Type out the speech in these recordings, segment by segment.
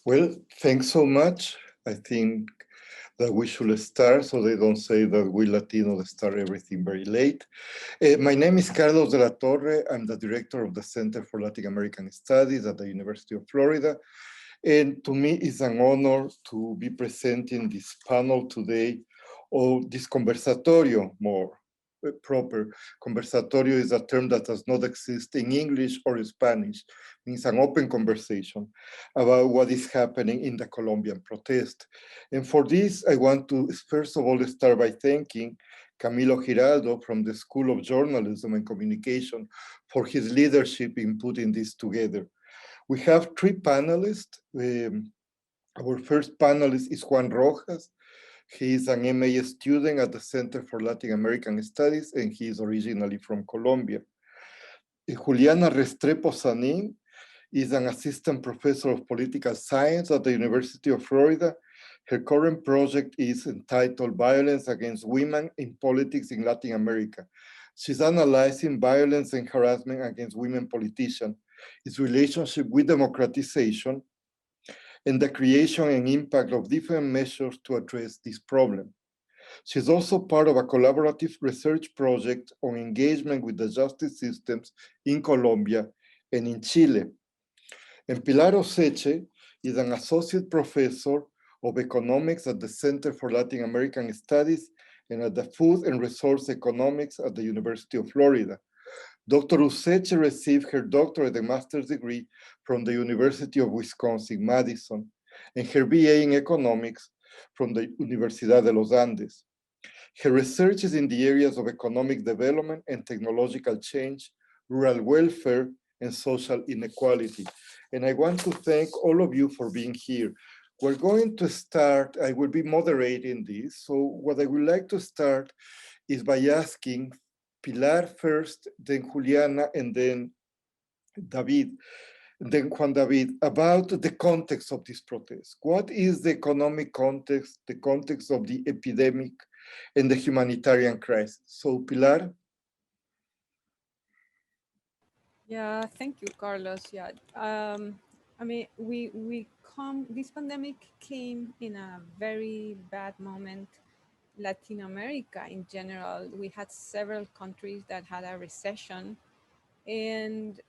Well, thanks so much. I think that we should start so they don't say that we Latinos start everything very late. My name is Carlos de la Torre. I'm the director of the Center for Latin American Studies at the University of Florida. And to me, it's an honor to be presenting this panel today, or this Conversatorio more proper. Conversatorio is a term that does not exist in English or Spanish. It means an open conversation about what is happening in the Colombian protest. And for this, I want to first of all start by thanking Camilo Giraldo from the School of Journalism and Communication for his leadership in putting this together. We have three panelists. Our first panelist is Juan Rojas. He is an MA student at the Center for Latin American Studies, and he is originally from Colombia. Juliana Restrepo Sanin is an assistant professor of political science at the University of Florida. Her current project is entitled Violence Against Women in Politics in Latin America. She's analyzing violence and harassment against women politicians, its relationship with democratization, and the creation and impact of different measures to address this problem. She's also part of a collaborative research project on engagement with the justice systems in Colombia and in Chile. And Pilar Oseche is an associate professor of economics at the Center for Latin American Studies and at the Food and Resource Economics at the University of Florida. Dr. Useche received her doctorate and master's degree from the University of Wisconsin-Madison and her BA in economics from the Universidad de los Andes. Her research is in the areas of economic development and technological change, rural welfare, and social inequality. And I want to thank all of you for being here. We're going to start, I will be moderating this. So what I would like to start is by asking Pilar first, then Juliana, and then David, then Juan David, about the context of this protest. What is the economic context, the context of the epidemic, and the humanitarian crisis? So, Pilar? Yeah, thank you, Carlos. Yeah, I mean, this pandemic came in a very bad moment. Latin America in general, we had several countries that had a recession, and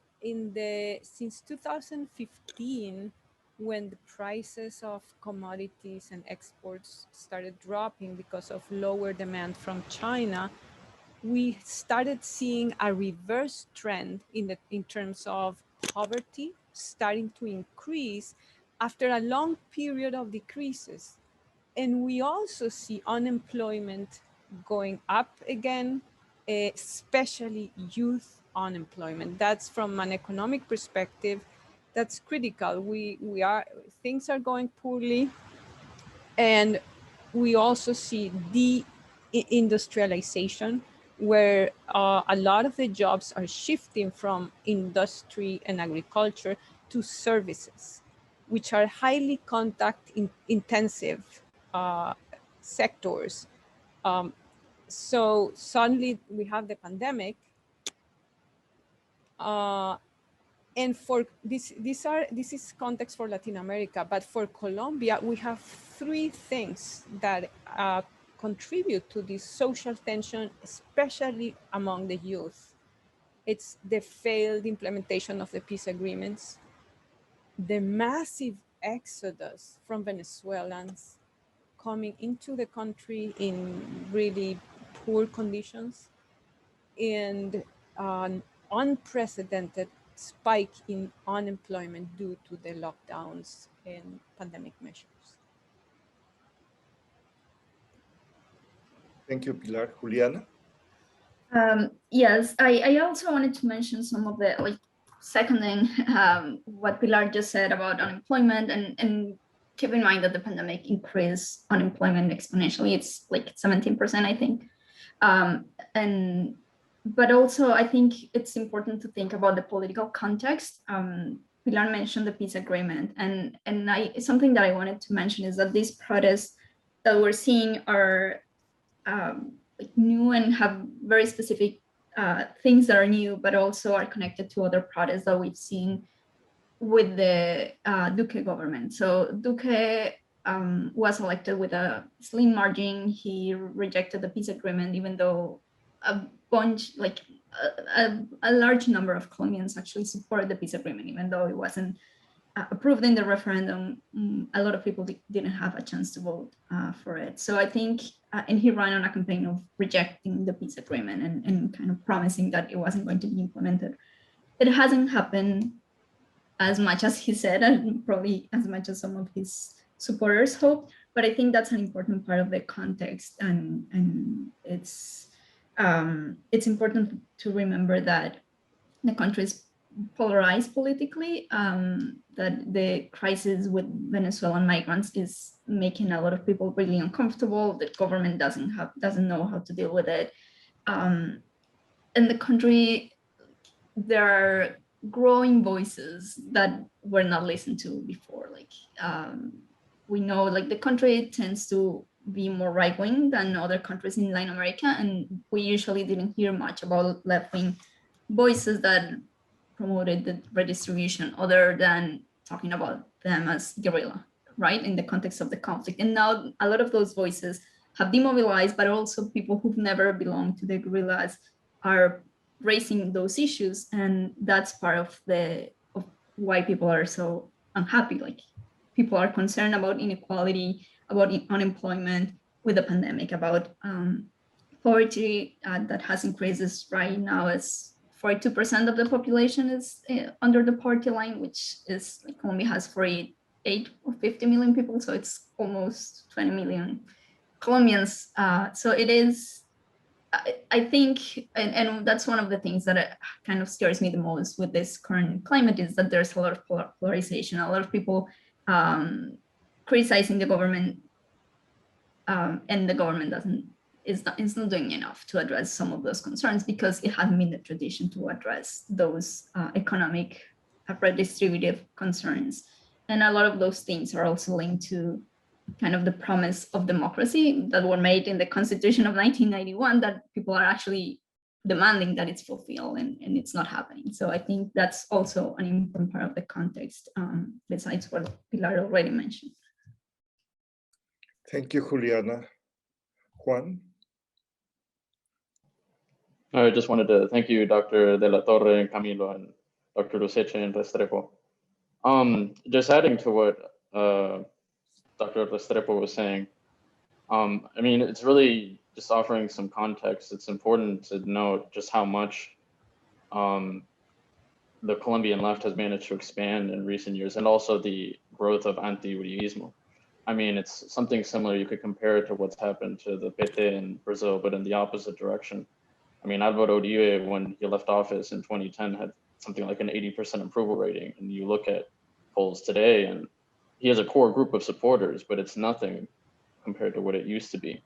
since 2015, when the prices of commodities and exports started dropping because of lower demand from China, we started seeing a reverse trend in terms of poverty starting to increase after a long period of decreases. And we also see unemployment going up again, especially youth unemployment. That's from an economic perspective, that's critical. Things are going poorly, and we also see industrialization, where a lot of the jobs are shifting from industry and agriculture to services, which are highly intensive sectors. So suddenly we have the pandemic, and for this is context for Latin America, but for Colombia, we have three things that contribute to this social tension, especially among the youth. It's the failed implementation of the peace agreements, the massive exodus from Venezuelans coming into the country in really poor conditions, and an unprecedented spike in unemployment due to the lockdowns and pandemic measures. Thank you, Pilar. Juliana? Yes, I also wanted to mention some of the, seconding what Pilar just said about unemployment, and keep in mind that the pandemic increased unemployment exponentially. It's like 17%, I think. But also, I think it's important to think about the political context. Pilar mentioned the peace agreement, and something that I wanted to mention is that these protests that we're seeing are new and have very specific things that are new, but also are connected to other protests that we've seen with the Duque government. So Duque was elected with a slim margin. He rejected the peace agreement, even though a bunch, like a large number of Colombians actually supported the peace agreement, even though it wasn't approved in the referendum. A lot of people didn't have a chance to vote for it. So I think, and he ran on a campaign of rejecting the peace agreement and kind of promising that it wasn't going to be implemented. It hasn't happened as much as he said, and probably as much as some of his supporters hoped. But I think that's an important part of the context, and it's important to remember that the country is polarized politically, that the crisis with Venezuelan migrants is making a lot of people really uncomfortable. The government doesn't know how to deal with it. In the country, there are growing voices that were not listened to before. Like we know, like the country tends to be more right-wing than other countries in Latin America, and we usually didn't hear much about left-wing voices that promoted the redistribution, other than talking about them as guerrilla, right, in the context of the conflict. And now a lot of those voices have demobilized, but also people who've never belonged to the guerrillas are raising those issues, and that's part of why people are so unhappy. Like people are concerned about inequality, about unemployment with the pandemic, about poverty that has increases right now. As 42% of the population is under the poverty line, which is, like, Colombia has 48 or 50 million people, so it's almost 20 million Colombians. So it is, I think, and that's one of the things that kind of scares me the most with this current climate, is that there's a lot of polarization, a lot of people criticizing the government, and the government is not doing enough to address some of those concerns, because it hasn't been the tradition to address those economic redistributive concerns. And a lot of those things are also linked to kind of the promise of democracy that were made in the Constitution of 1991, that people are actually demanding that it's fulfilled, and it's not happening. So I think that's also an important part of the context, besides what Pilar already mentioned. Thank you, Juliana. Juan? I just wanted to thank you, Dr. De La Torre and Camilo, and Dr. Luceche and Restrepo. Just adding to what Dr. Restrepo was saying, I mean, it's really just offering some context. It's important to note just how much the Colombian left has managed to expand in recent years, and also the growth of anti-Uribismo. I mean, it's something similar. You could compare it to what's happened to the PT in Brazil, but in the opposite direction. I mean, Álvaro Uribe, when he left office in 2010, had something like an 80% approval rating. And you look at polls today, and he has a core group of supporters, but it's nothing compared to what it used to be.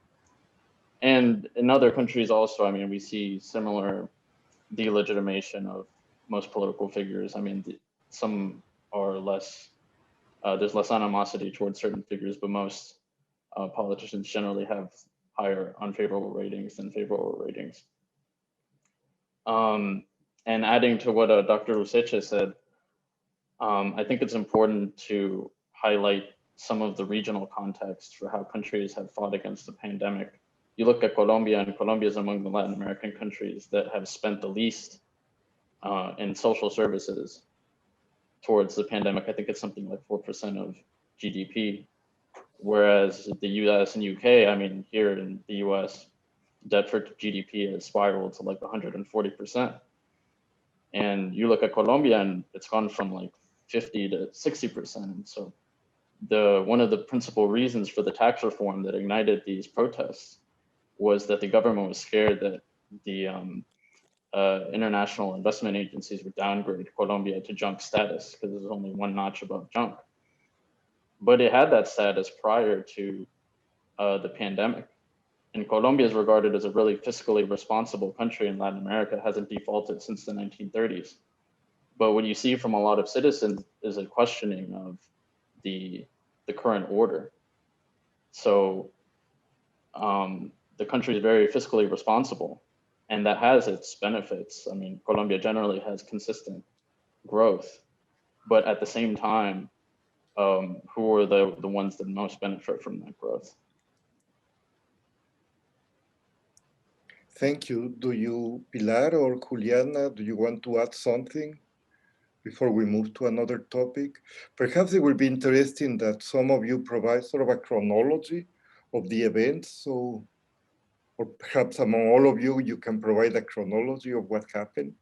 And in other countries also, I mean, we see similar delegitimation of most political figures. I mean, some are less, there's less animosity towards certain figures, but most politicians generally have higher unfavorable ratings than favorable ratings. And adding to what Dr. Luceche said, I think it's important to highlight some of the regional context for how countries have fought against the pandemic. You look at Colombia, and Colombia is among the Latin American countries that have spent the least in social services towards the pandemic. I think it's something like 4% of GDP, whereas the US and UK, I mean, here in the US, debt for GDP has spiraled to like 140%. And you look at Colombia, and it's gone from like 50 to 60%. And so one of the principal reasons for the tax reform that ignited these protests was that the government was scared that the international investment agencies would downgrade Colombia to junk status, because there's only one notch above junk. But it had that status prior to the pandemic. And Colombia is regarded as a really fiscally responsible country in Latin America, hasn't defaulted since the 1930s. But what you see from a lot of citizens is a questioning of the current order. So the country is very fiscally responsible, and that has its benefits. I mean, Colombia generally has consistent growth, but at the same time, who are the ones that most benefit from that growth? Thank you. Do you, Pilar or Juliana, do you want to add something before we move to another topic? Perhaps it will be interesting that some of you provide sort of a chronology of the events. So, or perhaps among all of you, you can provide a chronology of what happened.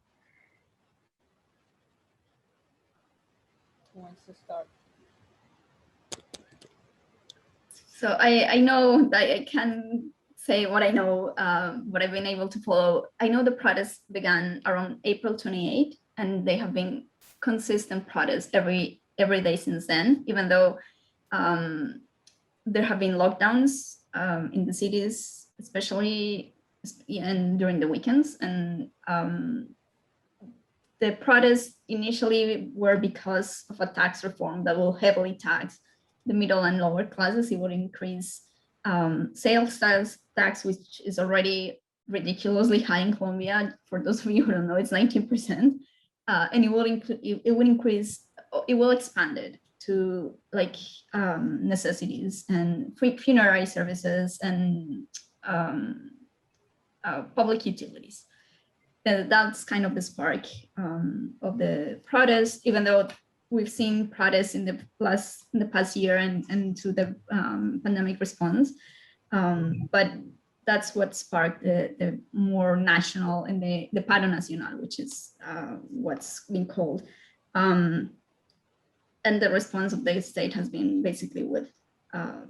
Who wants to start? So I know that I can say what I know, what I've been able to follow. I know the protests began around April 28, and they have been consistent protests every day since then, even though there have been lockdowns in the cities, especially and during the weekends. And the protests initially were because of a tax reform that will heavily tax the middle and lower classes. It would increase sales tax, which is already ridiculously high in Colombia. For those of you who don't know, it's 19%, and it will expand it to like necessities and funerary services and public utilities. That's kind of the spark of the protest, even though we've seen protests in the past year and to the pandemic response. But that's what sparked the more national and the paro nacional, which is what's been called. And the response of the state has been basically with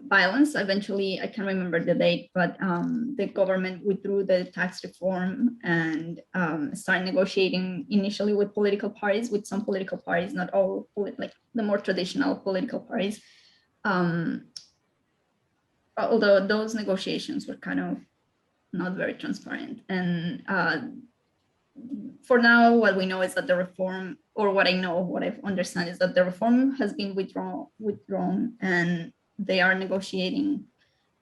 violence. Eventually, I can't remember the date, but the government withdrew the tax reform and started negotiating initially with political parties, with some political parties, not all, like the more traditional political parties. Although those negotiations were kind of not very transparent. And for now, what we know is that the reform, or what I understand is that the reform has been withdrawn, and they are negotiating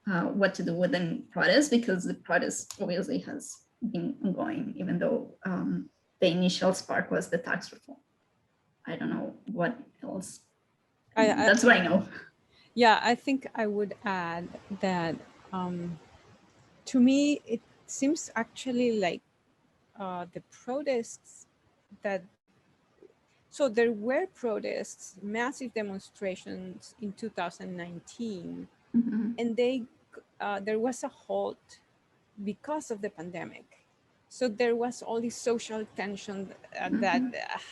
what to do with the protest, because the protest obviously has been ongoing, even though the initial spark was the tax reform. I don't know what else. That's what I know. Yeah, I think I would add that to me, it seems actually like the protests so there were protests, massive demonstrations in 2019, and there was a halt because of the pandemic. So there was all this social tension that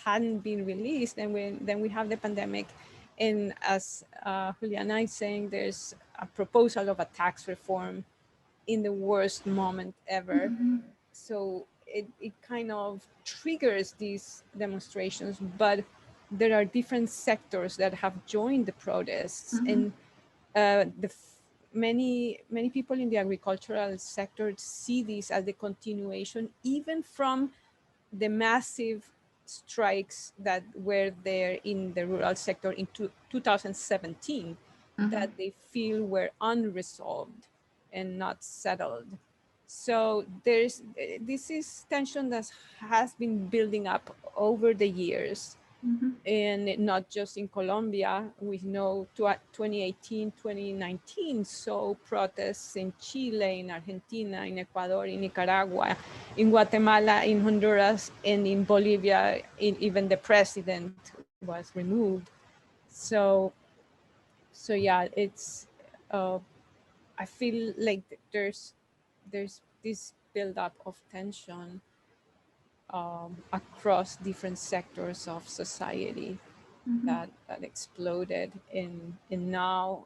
hadn't been released, and then we have the pandemic. And as Juliana is saying, there's a proposal of a tax reform in the worst moment ever. So it kind of triggers these demonstrations, but there are different sectors that have joined the protests. And many people in the agricultural sector see this as the continuation, even from the massive strikes that were there in the rural sector in 2017 that they feel were unresolved and not settled. So this is tension that has been building up over the years, and not just in Colombia. We know 2018, 2019 saw protests in Chile, in Argentina, in Ecuador, in Nicaragua, in Guatemala, in Honduras, and in Bolivia. Even the president was removed. So yeah, it's. I feel like there's this buildup of tension across different sectors of society that exploded, and now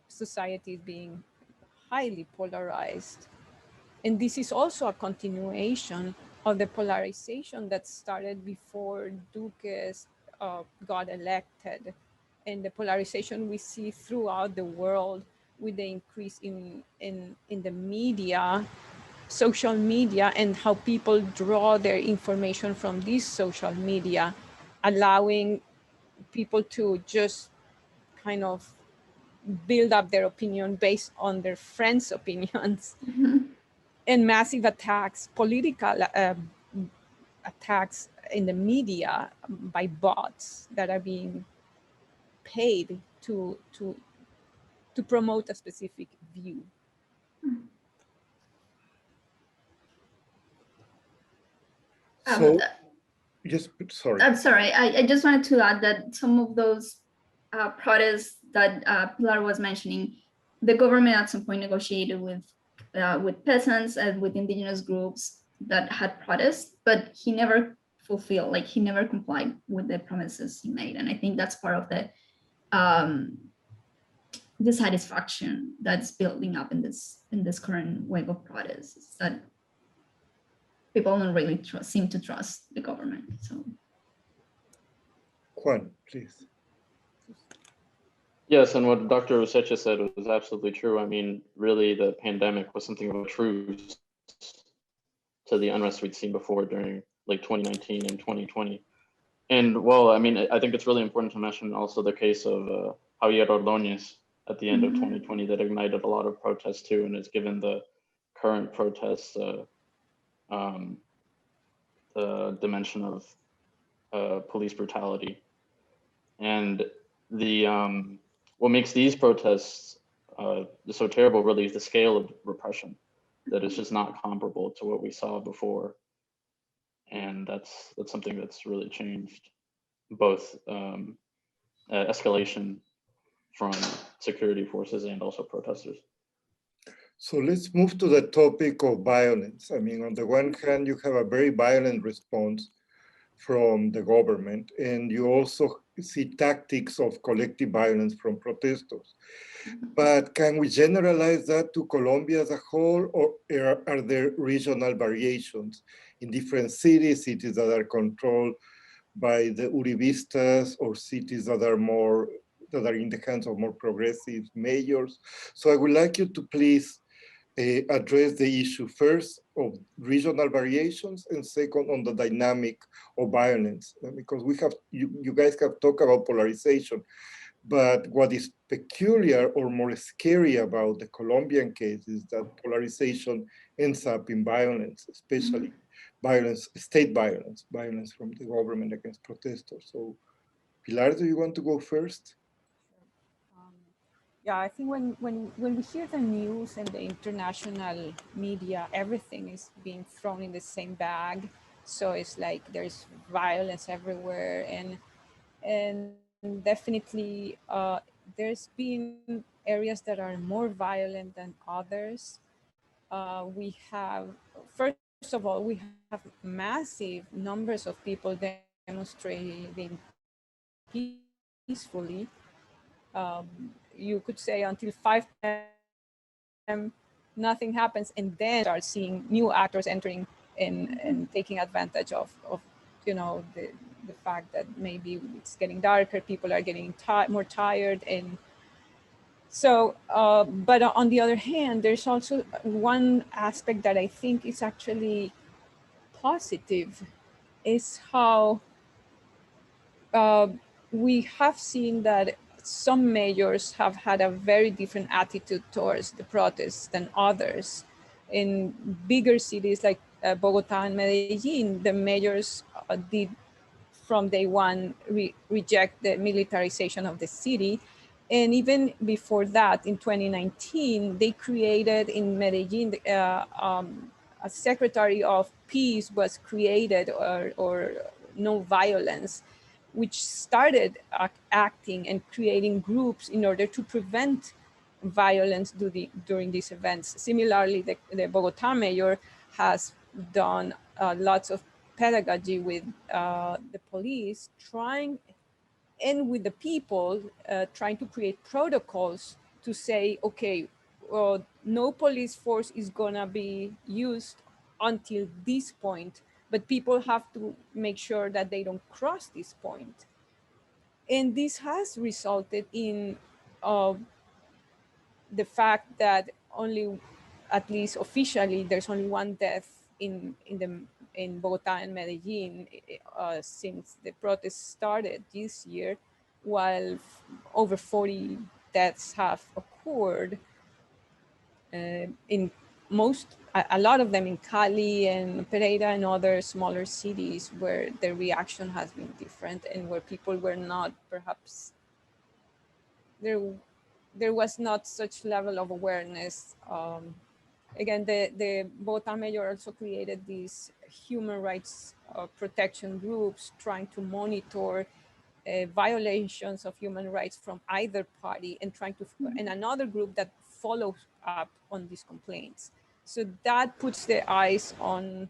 society is being highly polarized. And this is also a continuation of the polarization that started before Duque got elected, and the polarization we see throughout the world with the increase in the media, social media, and how people draw their information from this social media, allowing people to just kind of build up their opinion based on their friends' opinions. And massive attacks, political attacks in the media by bots that are being paid to promote a specific view. So, yes, sorry. I'm sorry. I just wanted to add that some of those protests that Pilar was mentioning, the government at some point negotiated with peasants and with indigenous groups that had protests, but he never fulfilled, like he never complied with the promises he made. And I think that's part of the dissatisfaction that's building up in this current wave of protests, that people don't really seem to trust the government. So, Juan, please. Yes, and what Dr. Usecha said was absolutely true. I mean, really, the pandemic was something of a truce to the unrest we'd seen before during like 2019 and 2020. And well, I mean, I think it's really important to mention also the case of Javier Ordóñez at the end of 2020 that ignited a lot of protests too, and has given the current protests the dimension of police brutality. And the what makes these protests so terrible really is the scale of repression that is just not comparable to what we saw before. And that's something that's really changed, both escalation from security forces and also protesters. So let's move to the topic of violence. I mean, on the one hand, you have a very violent response from the government, and you also see tactics of collective violence from protesters. But can we generalize that to Colombia as a whole, or are there regional variations in different cities that are controlled by the Uribistas, or cities that are in the hands of more progressive mayors? So I would like you to please address the issue first of regional variations, and second on the dynamic of violence, because you guys have talked about polarization, but what is peculiar or more scary about the Colombian case is that polarization ends up in violence, especially violence, state violence from the government against protesters. So Pilar, do you want to go first? Yeah, I think when we hear the news and the international media, everything is being thrown in the same bag. So it's like there's violence everywhere, and definitely there's been areas that are more violent than others. We have, first of all, we have massive numbers of people demonstrating peacefully. You could say until 5 p.m. nothing happens, and then start seeing new actors entering and taking advantage of the fact that maybe it's getting darker, people are getting more tired, and so but on the other hand, there's also one aspect that I think is actually positive, is how we have seen that some mayors have had a very different attitude towards the protests than others. In bigger cities like Bogota and Medellin, the mayors did from day one reject the militarization of the city. And even before that, in 2019, they created in Medellin, a secretary of peace was created, or no violence, which started acting and creating groups in order to prevent violence during these events. Similarly, the Bogota mayor has done lots of pedagogy with the police, and with the people, trying to create protocols to say, okay, no police force is gonna be used until this point, but people have to make sure that they don't cross this point. And this has resulted in the fact that only, at least officially, there's only one death in Bogota and Medellin since the protests started this year, while over 40 deaths have occurred in a lot of them in Cali and Pereira and other smaller cities where the reaction has been different and where people were not perhaps, there was not such level of awareness. Again, the Bogotá mayor also created these human rights protection groups trying to monitor violations of human rights from either party and trying to, and another group that follows up on these complaints. So that puts the eyes on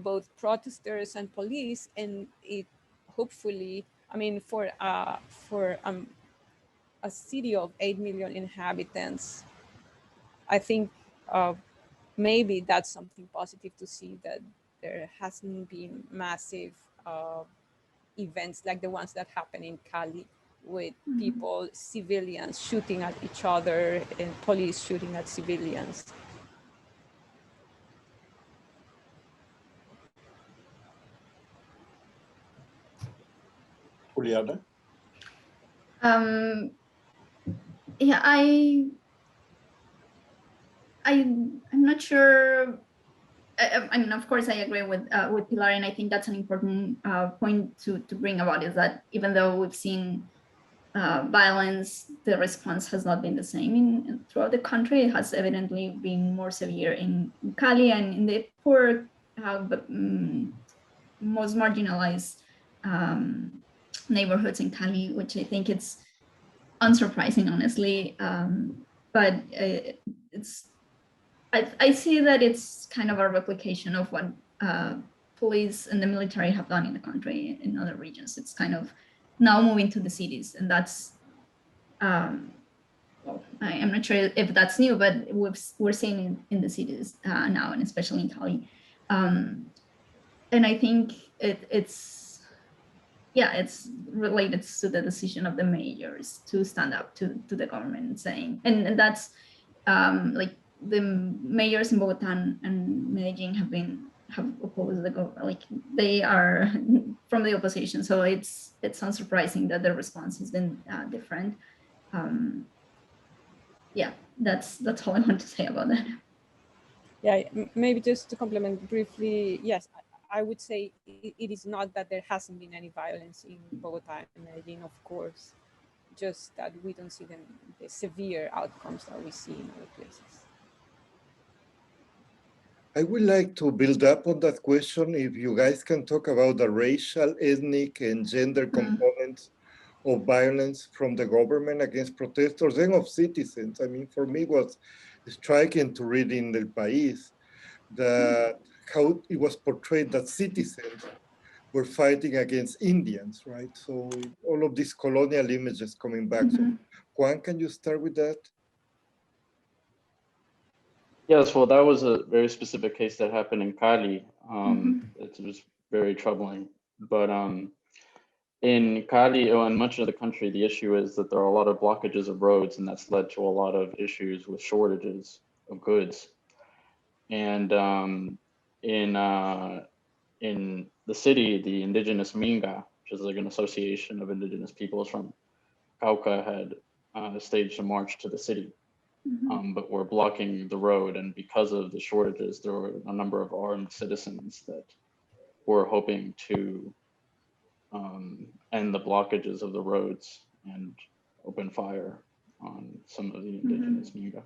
both protesters and police, and it hopefully, I mean, for a city of 8 million inhabitants, I think maybe that's something positive to see, that there hasn't been massive events like the ones that happen in Cali with people, civilians shooting at each other and police shooting at civilians. Juliana? Yeah, I'm not sure. I mean, of course, I agree with Pilar, and I think that's an important point to bring about, is that even though we've seen violence, the response has not been the same throughout the country. It has evidently been more severe in Cali and in the poor, most marginalized neighborhoods in Cali, which I think it's unsurprising, honestly. But I see that it's kind of a replication of what police and the military have done in the country in other regions. It's kind of now moving to the cities, and that's well, I'm not sure if that's new, but we're seeing it in the cities now, and especially in Cali. And I think it's related to the decision of the mayors to stand up to the government and saying, and that's like the mayors in Bogotá and Medellin have opposed the government, like they are from the opposition. So it's unsurprising that the response has been different. Yeah, that's all I want to say about that. Yeah, maybe just to complement briefly, yes, I would say it is not that there hasn't been any violence in Bogotá and Medellin, of course, just that we don't see the severe outcomes that we see in other places. I would like to build up on that question. If you guys can talk about the racial, ethnic, and gender components of violence from the government against protesters and of citizens. I mean, for me, it was striking to read in El País that how it was portrayed that citizens were fighting against Indians, right? So all of these colonial images coming back. So Juan, can you start with that? Yes, well, that was a very specific case that happened in Cali. It was very troubling. But in Cali and much of the country, the issue is that there are a lot of blockages of roads, and that's led to a lot of issues with shortages of goods. And in the city, the indigenous Minga, which is like an association of indigenous peoples from Cauca, had staged a march to the city. But were blocking the road, and because of the shortages, there were a number of armed citizens that were hoping to end the blockages of the roads and open fire on some of the indigenous Minga.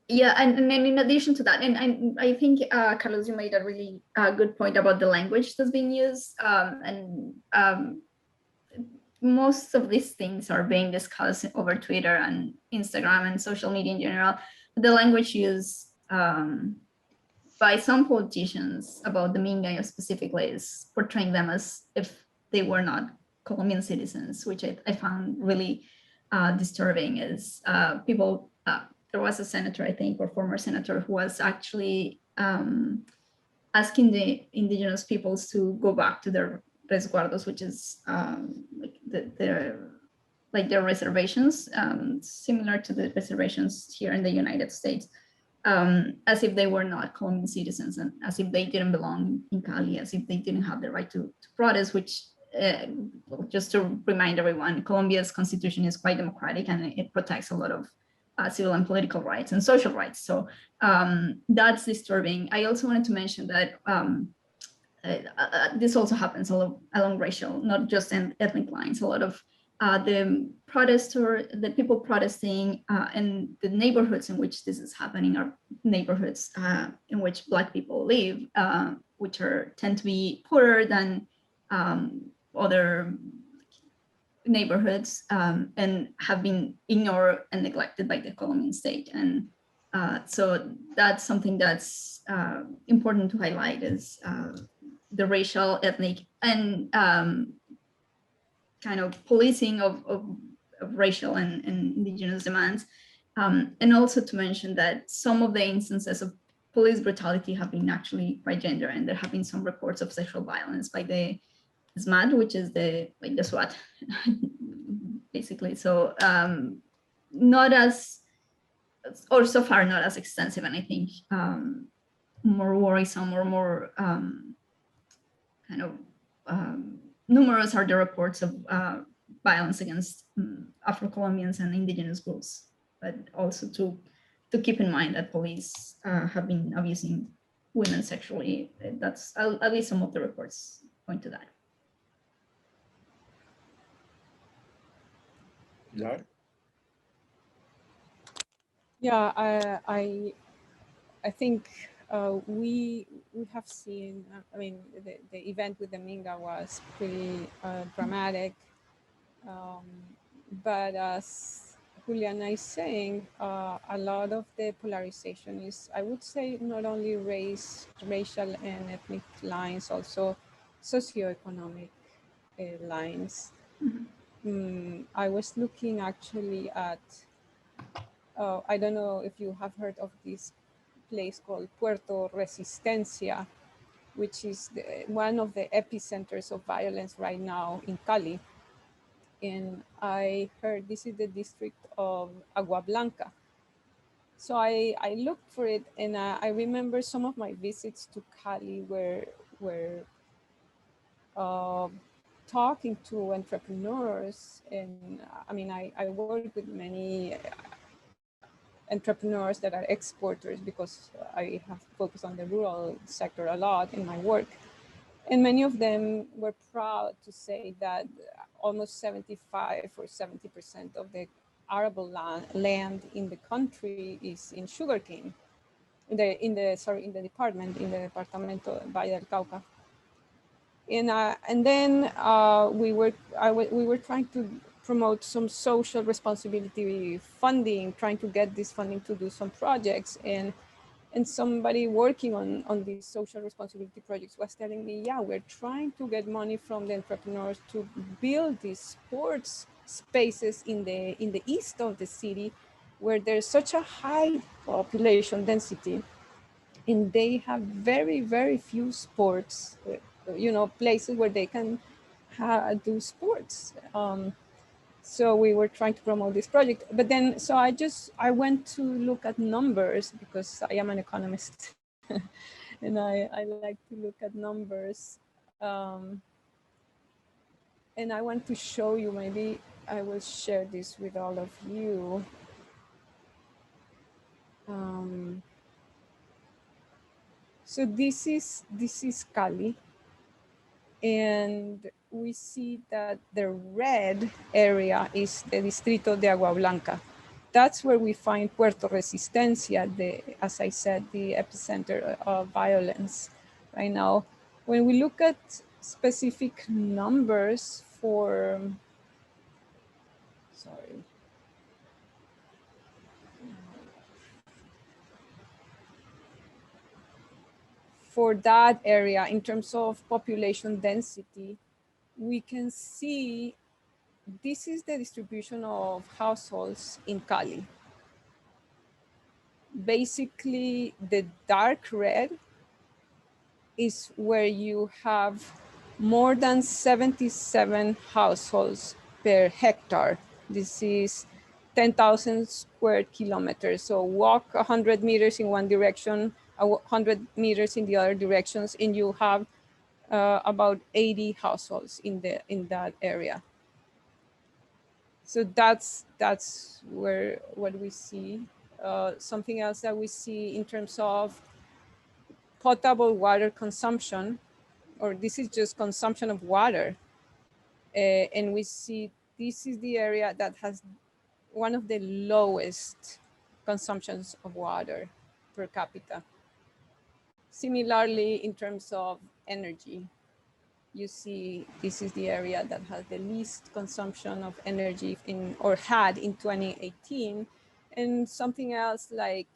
Yeah, and then in addition to that, and I think Carlos, you made a really good point about the language that's being used, and most of these things are being discussed over Twitter and Instagram and social media in general. The language used by some politicians about the Minga specifically is portraying them as if they were not Colombian citizens, which I found really disturbing. Is people, there was a senator, I think, or former senator, who was actually asking the indigenous peoples to go back to their resguardos, which is like their reservations, similar to the reservations here in the United States, as if they were not Colombian citizens, and as if they didn't belong in Cali, as if they didn't have the right to protest, which just to remind everyone, Colombia's constitution is quite democratic, and it protects a lot of civil and political rights and social rights. So that's disturbing. I also wanted to mention that this also happens along racial, not just ethnic lines. A lot of the people protesting in the neighborhoods in which this is happening are neighborhoods in which Black people live, which tend to be poorer than other neighborhoods, and have been ignored and neglected by the Colombian state. And so that's something that's important to highlight, is the racial, ethnic, and kind of policing of racial and indigenous demands. And also to mention that some of the instances of police brutality have been actually by gender, and there have been some reports of sexual violence by the SMAT, which is the SWAT, basically. So not as, or so far not as extensive, and I think more worrisome or more kind of numerous are the reports of violence against Afro-Colombians and indigenous groups, but also to keep in mind that police have been abusing women sexually. That's at least some of the reports point to that. Yeah. Yeah, I think we have seen. I mean, the event with the Minga was pretty dramatic, but as Juliana is saying, a lot of the polarization is, I would say, not only racial and ethnic lines, also socioeconomic lines. I was looking actually at, I don't know if you have heard of this place called Puerto Resistencia, which is one of the epicenters of violence right now in Cali. And I heard this is the district of Agua Blanca. So I looked for it, and I remember some of my visits to Cali were talking to entrepreneurs. And I mean, I work with many entrepreneurs that are exporters, because I have focused on the rural sector a lot in my work. And many of them were proud to say that almost 75 or 70% of the arable land in the country is in sugarcane, in the Departamento Valle del Cauca. And then we were trying to promote some social responsibility funding, trying to get this funding to do some projects. And somebody working on these social responsibility projects was telling me, yeah, we're trying to get money from the entrepreneurs to build these sports spaces in the east of the city, where there's such a high population density, and they have very, very few sports, places where they can do sports. So we were trying to promote this project, but then, so I went to look at numbers, because I am an economist and I like to look at numbers. And I want to show you, maybe I will share this with all of you. So this is Cali. And we see that the red area is the Distrito de Agua Blanca. That's where we find Puerto Resistencia, as I said, the epicenter of violence right now. When we look at specific numbers for, for that area, in terms of population density, we can see this is the distribution of households in Cali. Basically, the dark red is where you have more than 77 households per hectare. This is 10,000 square kilometers. So walk 100 meters in one direction, 100 meters in the other directions, and you have about 80 households in that area. So that's where what we see. Something else that we see in terms of potable water consumption, or this is just consumption of water. And we see this is the area that has one of the lowest consumptions of water per capita. Similarly, in terms of energy, you see this is the area that has the least consumption of energy in, or had in 2018. And something else like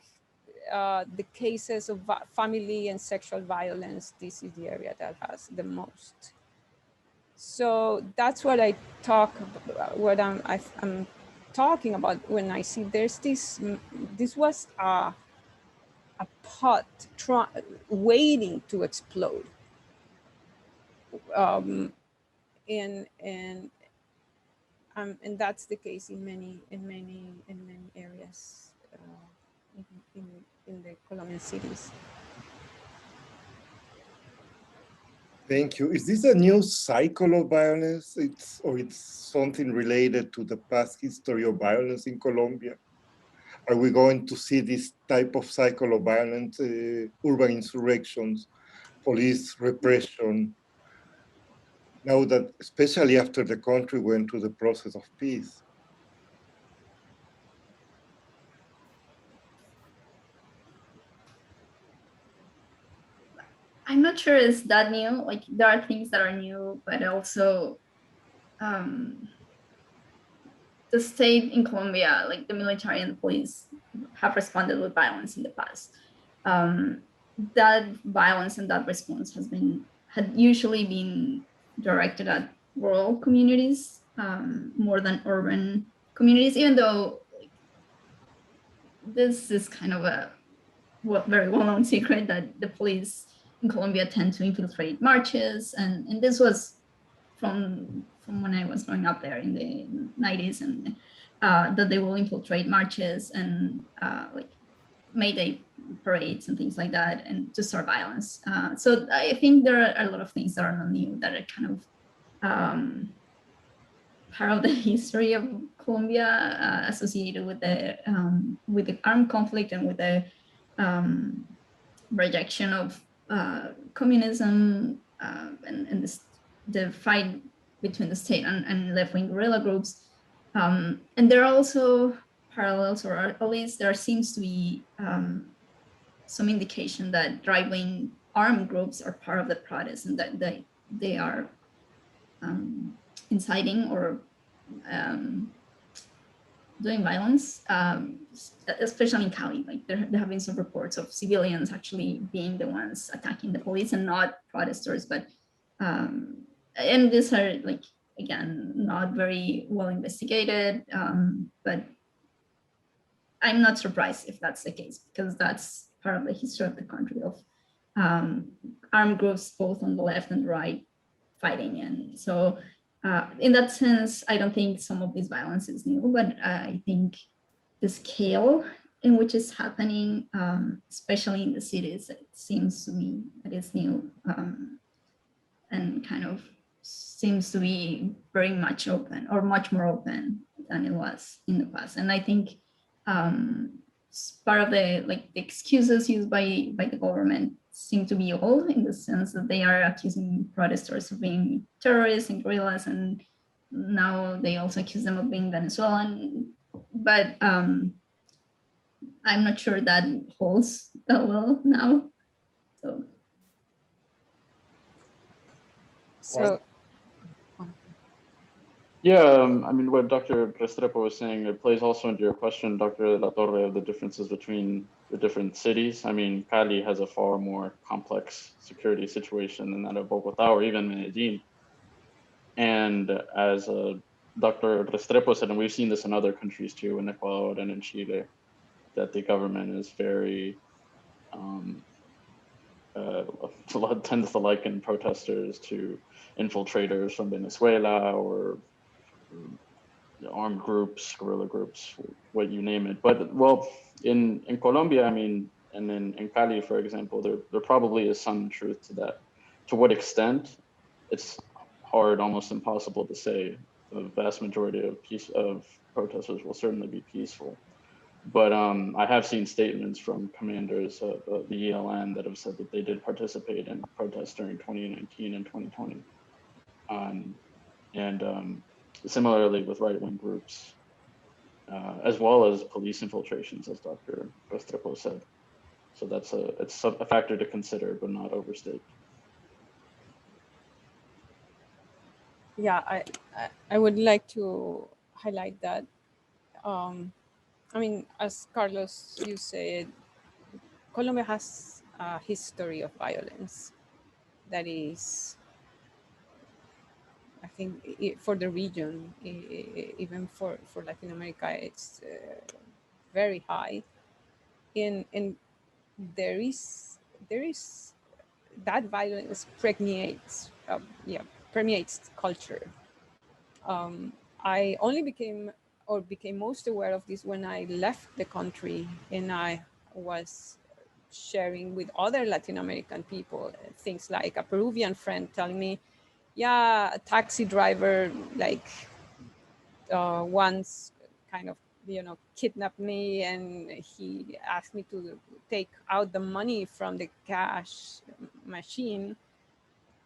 the cases of family and sexual violence, this is the area that has the most. So that's what I talk about, what I'm talking about when I see there's this was a pot waiting to explode. And that's the case in many areas in the Colombian cities. Thank you. Is this a new cycle of violence? It's something related to the past history of violence in Colombia? Are we going to see this type of cycle of violence, urban insurrections, police repression, now that, especially after the country went through the process of peace? I'm not sure it's that new. Like there are things that are new, but also the state in Colombia, like the military and the police, have responded with violence in the past. That violence and that response had usually been directed at rural communities more than urban communities, even though like, this is kind of a very well-known secret that the police in Colombia tend to infiltrate marches, and this was from when I was growing up there in the 90s, and that they will infiltrate marches and like Mayday parades and things like that, and to start violence. So I think there are a lot of things that are not new, that are kind of part of the history of Colombia, associated with the armed conflict and with the rejection of communism and the fight between the state and left-wing guerrilla groups. And there are also parallels, or at least there seems to be some indication that right-wing armed groups are part of the protest, and that they are inciting or doing violence, especially in Cali. Like there have been some reports of civilians actually being the ones attacking the police and not protesters. But and these are, like, again, not very well investigated. But I'm not surprised if that's the case, because that's part of the history of the country, of armed groups both on the left and the right fighting. And so in that sense, I don't think some of this violence is new, but I think the scale in which it's happening, especially in the cities, it seems to me that it's new, and kind of seems to be very much open, or much more open than it was in the past. And I think part of the excuses used by the government seem to be old, in the sense that they are accusing protesters of being terrorists and guerrillas, and now they also accuse them of being Venezuelan. But I'm not sure that holds that well now. So Yeah, I mean, what Dr. Restrepo was saying, it plays also into your question, Dr. La Torre, of the differences between the different cities. I mean, Cali has a far more complex security situation than that of Bogota or even Medellin. And as Dr. Restrepo said, and we've seen this in other countries too, in Ecuador and in Chile, that the government is very, tends to liken protesters to infiltrators from Venezuela, or armed groups, guerrilla groups, what you name it. But well, in Colombia, I mean, and in Cali, for example, there probably is some truth to that. To what extent, it's hard, almost impossible to say. the vast majority of protesters will certainly be peaceful. But I have seen statements from commanders of the ELN that have said that they did participate in protests during 2019 and 2020. And similarly with right-wing groups, as well as police infiltrations, as Dr. Restrepo said. So it's a factor to consider, but not overstate. Yeah, I would like to highlight that. I mean, as Carlos, you said, Colombia has a history of violence that is, I think, for the region, even for Latin America, it's very high. And there is that violence permeates culture. I only became most aware of this when I left the country and I was sharing with other Latin American people things like a Peruvian friend telling me, yeah, a taxi driver like once kind of kidnapped me, and he asked me to take out the money from the cash machine.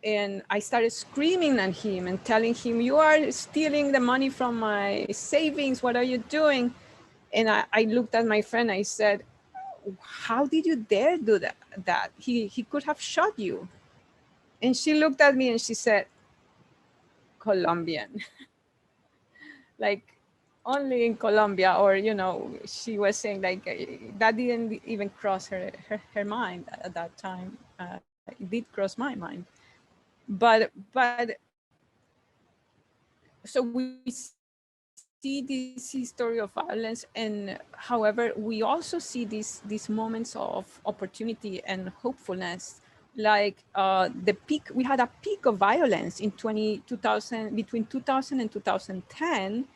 And I started screaming at him and telling him, you are stealing the money from my savings. What are you doing? And I looked at my friend. I said, how did you dare do that? He could have shot you. And she looked at me and she said, Colombian. Like only in Colombia, or, she was saying like that didn't even cross her mind at that time. It did cross my mind. But so we see this history of violence, and however we also see these moments of opportunity and hopefulness, like the peak. We had a peak of violence in 2000, between 2000 and 2010,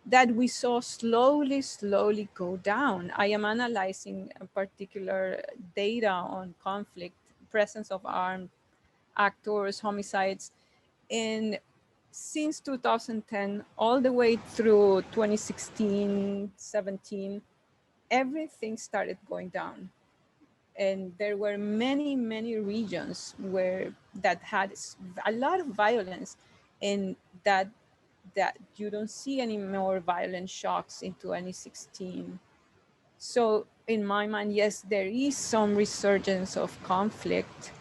that we saw slowly go down. I am analyzing a particular data on conflict, presence of armed actors, homicides, and since 2010 all the way through 2016, 17, everything started going down. And there were many regions that had a lot of violence, and that you don't see any more violent shocks in 2016. So in my mind, yes, there is some resurgence of conflict,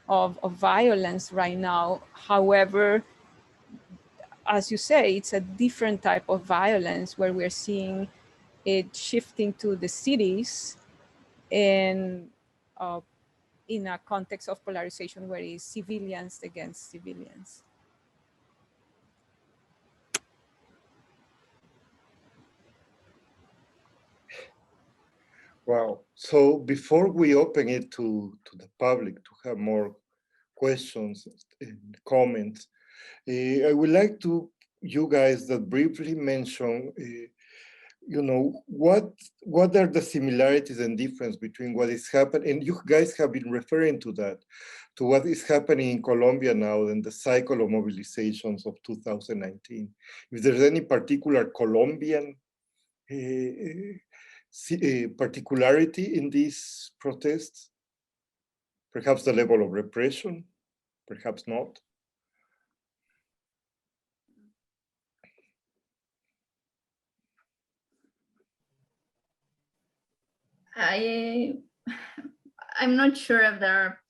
of violence right now. However, as you say, it's a different type of violence where we're seeing it shifting to the cities, and in a context of polarization where it's civilians against civilians. Wow. So before we open it to the public to have more questions and comments, I would like to you guys that briefly mention, what are the similarities and difference between what is happening, and you guys have been referring to that, to what is happening in Colombia now and the cycle of mobilizations of 2019. If there's any particular Colombian particularity in these protests, perhaps the level of repression, perhaps not. I'm not sure if there are,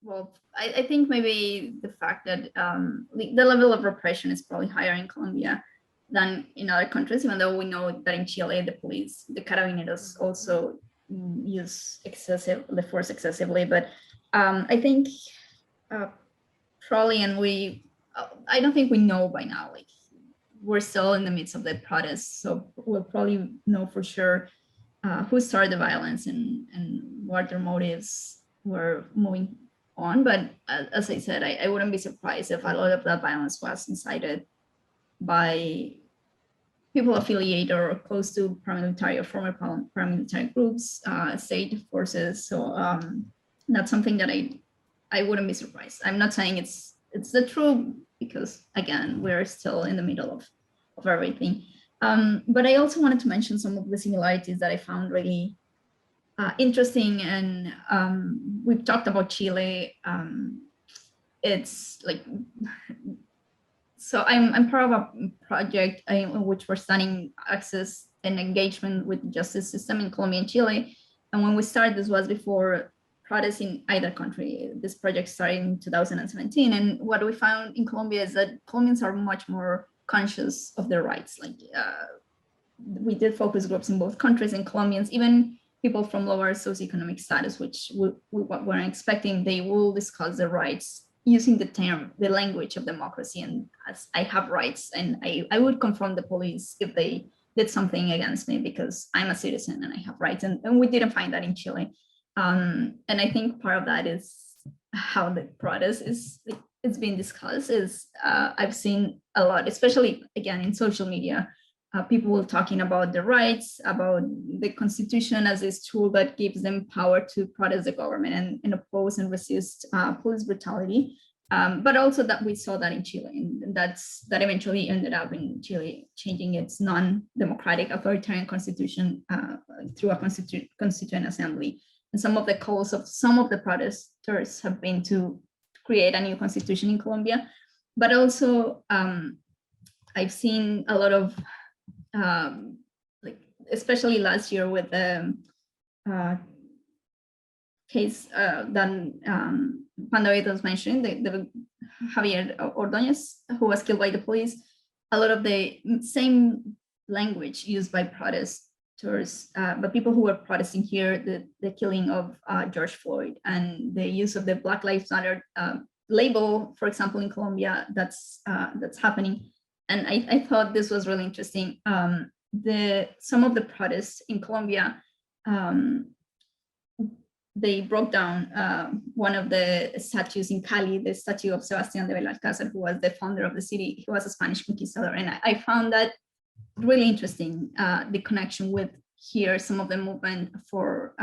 well, I think maybe the fact that the level of repression is probably higher in Colombia than in other countries, even though we know that in Chile, the carabineros also use the force excessively. But I think probably, and I don't think we know by now, like we're still in the midst of the protests, so we'll probably know for sure who started the violence and what their motives were moving on. But as I said, I wouldn't be surprised if a lot of that violence was incited by people affiliated or close to paramilitary or former paramilitary groups, state forces. So that's something that I wouldn't be surprised. I'm not saying it's the true because again, we're still in the middle of everything. But I also wanted to mention some of the similarities that I found really interesting. And we've talked about Chile. It's like, so I'm part of a project in which we're studying access and engagement with the justice system in Colombia and Chile. And when we started, this was before protests in either country. This project started in 2017. And what we found in Colombia is that Colombians are much more conscious of their rights. Like we did focus groups in both countries, and Colombians, even people from lower socioeconomic status, which we weren't expecting, they will discuss their rights using the language of democracy. And as I have rights, and I would confront the police if they did something against me because I'm a citizen and I have rights. And we didn't find that in Chile. And I think part of that is how the protest it's being discussed. Is I've seen a lot, especially again in social media, people talking about the rights, about the constitution as this tool that gives them power to protest the government and oppose and resist police brutality. But also that we saw that in Chile, and that eventually ended up in Chile changing its non-democratic authoritarian constitution through a constituent assembly. And some of the calls of some of the protesters have been to create a new constitution in Colombia. But also I've seen a lot of like, especially last year with the case that Panelists was mentioning, the Javier Ordóñez, who was killed by the police, a lot of the same language used by protesters, but people who were protesting here, the killing of George Floyd and the use of the Black Lives Matter label, for example, in Colombia, that's happening. And I thought this was really interesting. Some of the protests in Colombia, they broke down one of the statues in Cali, the statue of Sebastián de Belalcázar, who was the founder of the city. He was a Spanish conquistador. And I found that really interesting, the connection with here, some of the movement for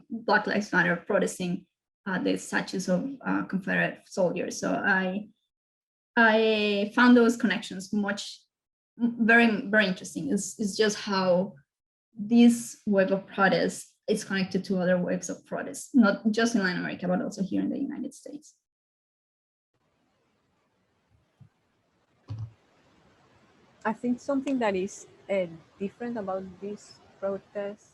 Black Lives Matter protesting the statues of Confederate soldiers. So I found those connections very, very interesting. It's just how this wave of protest is connected to other waves of protest, not just in Latin America, but also here in the United States. I think something that is different about these protests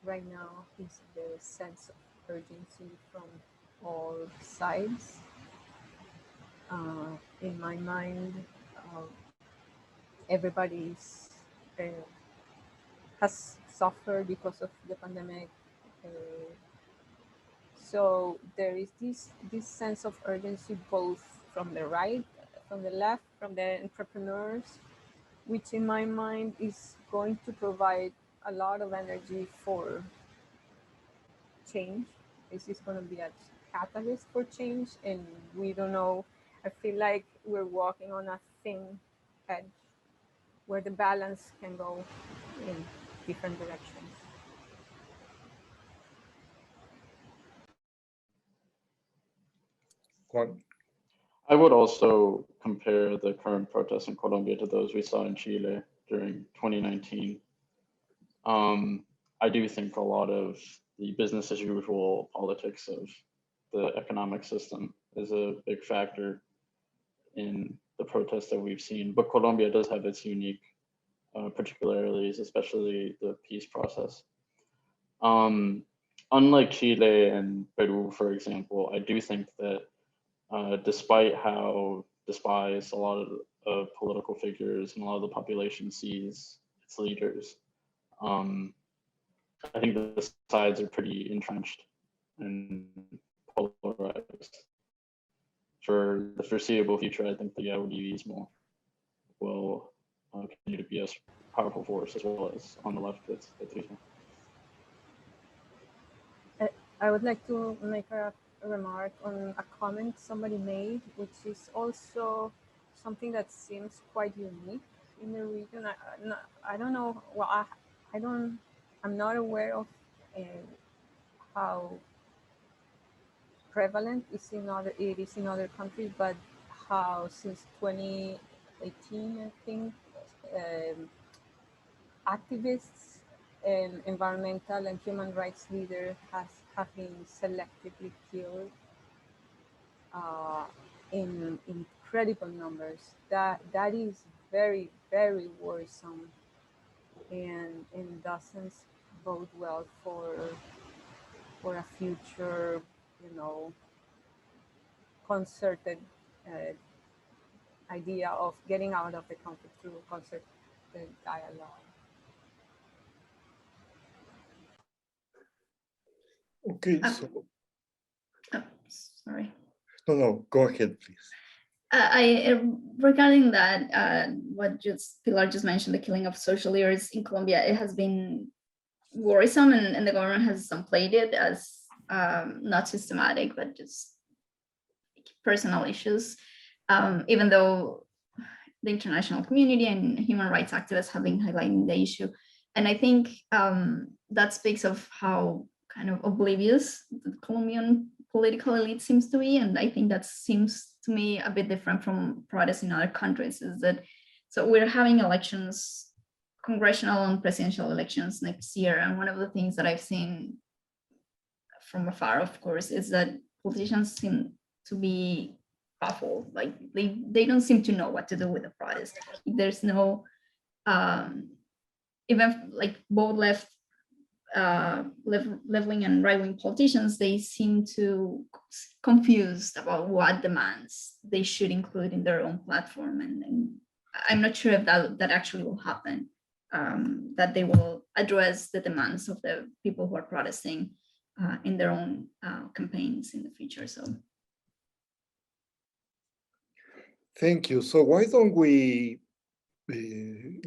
right now is the sense of urgency from all sides. In my mind, everybody has suffered because of the pandemic. So there is this sense of urgency both from the right, from the left, from the entrepreneurs, which in my mind is going to provide a lot of energy for change. This is going to be a catalyst for change, and we don't know. I feel like we're walking on a thin edge where the balance can go in different directions. Juan? I would also compare the current protests in Colombia to those we saw in Chile during 2019. I do think a lot of the business as usual politics of the economic system is a big factor in the protests that we've seen, but Colombia does have its unique particularities, especially the peace process. Unlike Chile and Peru, for example, I do think that despite how despised a lot of political figures and a lot of the population sees its leaders, I think the sides are pretty entrenched and polarized. For the foreseeable future, I think the Udismo will continue to be a powerful force, as well as on the left, it's reasonable. I would like to make a remark on a comment somebody made, which is also something that seems quite unique in the region. I don't know. Well, I'm not aware of how prevalent it is in other countries, but how since 2018, I think, activists and environmental and human rights leaders have been selectively killed in incredible numbers. That is very, very worrisome, and doesn't bode well for a future, you know, concerted idea of getting out of the conflict through concerted dialogue. Okay, so Sorry. no, go ahead, please. Regarding that, what Pilar just mentioned, the killing of social leaders in Colombia, it has been worrisome, and the government has downplayed it as not systematic, but just personal issues. Even though the international community and human rights activists have been highlighting the issue, and I think that speaks of how kind of oblivious the Colombian political elite seems to be, and I think that seems to me a bit different from protests in other countries. Is that so? We're having elections, congressional and presidential elections next year, and one of the things that I've seen from afar, of course, is that politicians seem to be baffled. Like they don't seem to know what to do with the protest. There's no even like both left-wing and right-wing politicians, they seem to confused about what demands they should include in their own platform, and I'm not sure if that actually will happen, that they will address the demands of the people who are protesting in their own campaigns in the future. So Thank you. So why don't we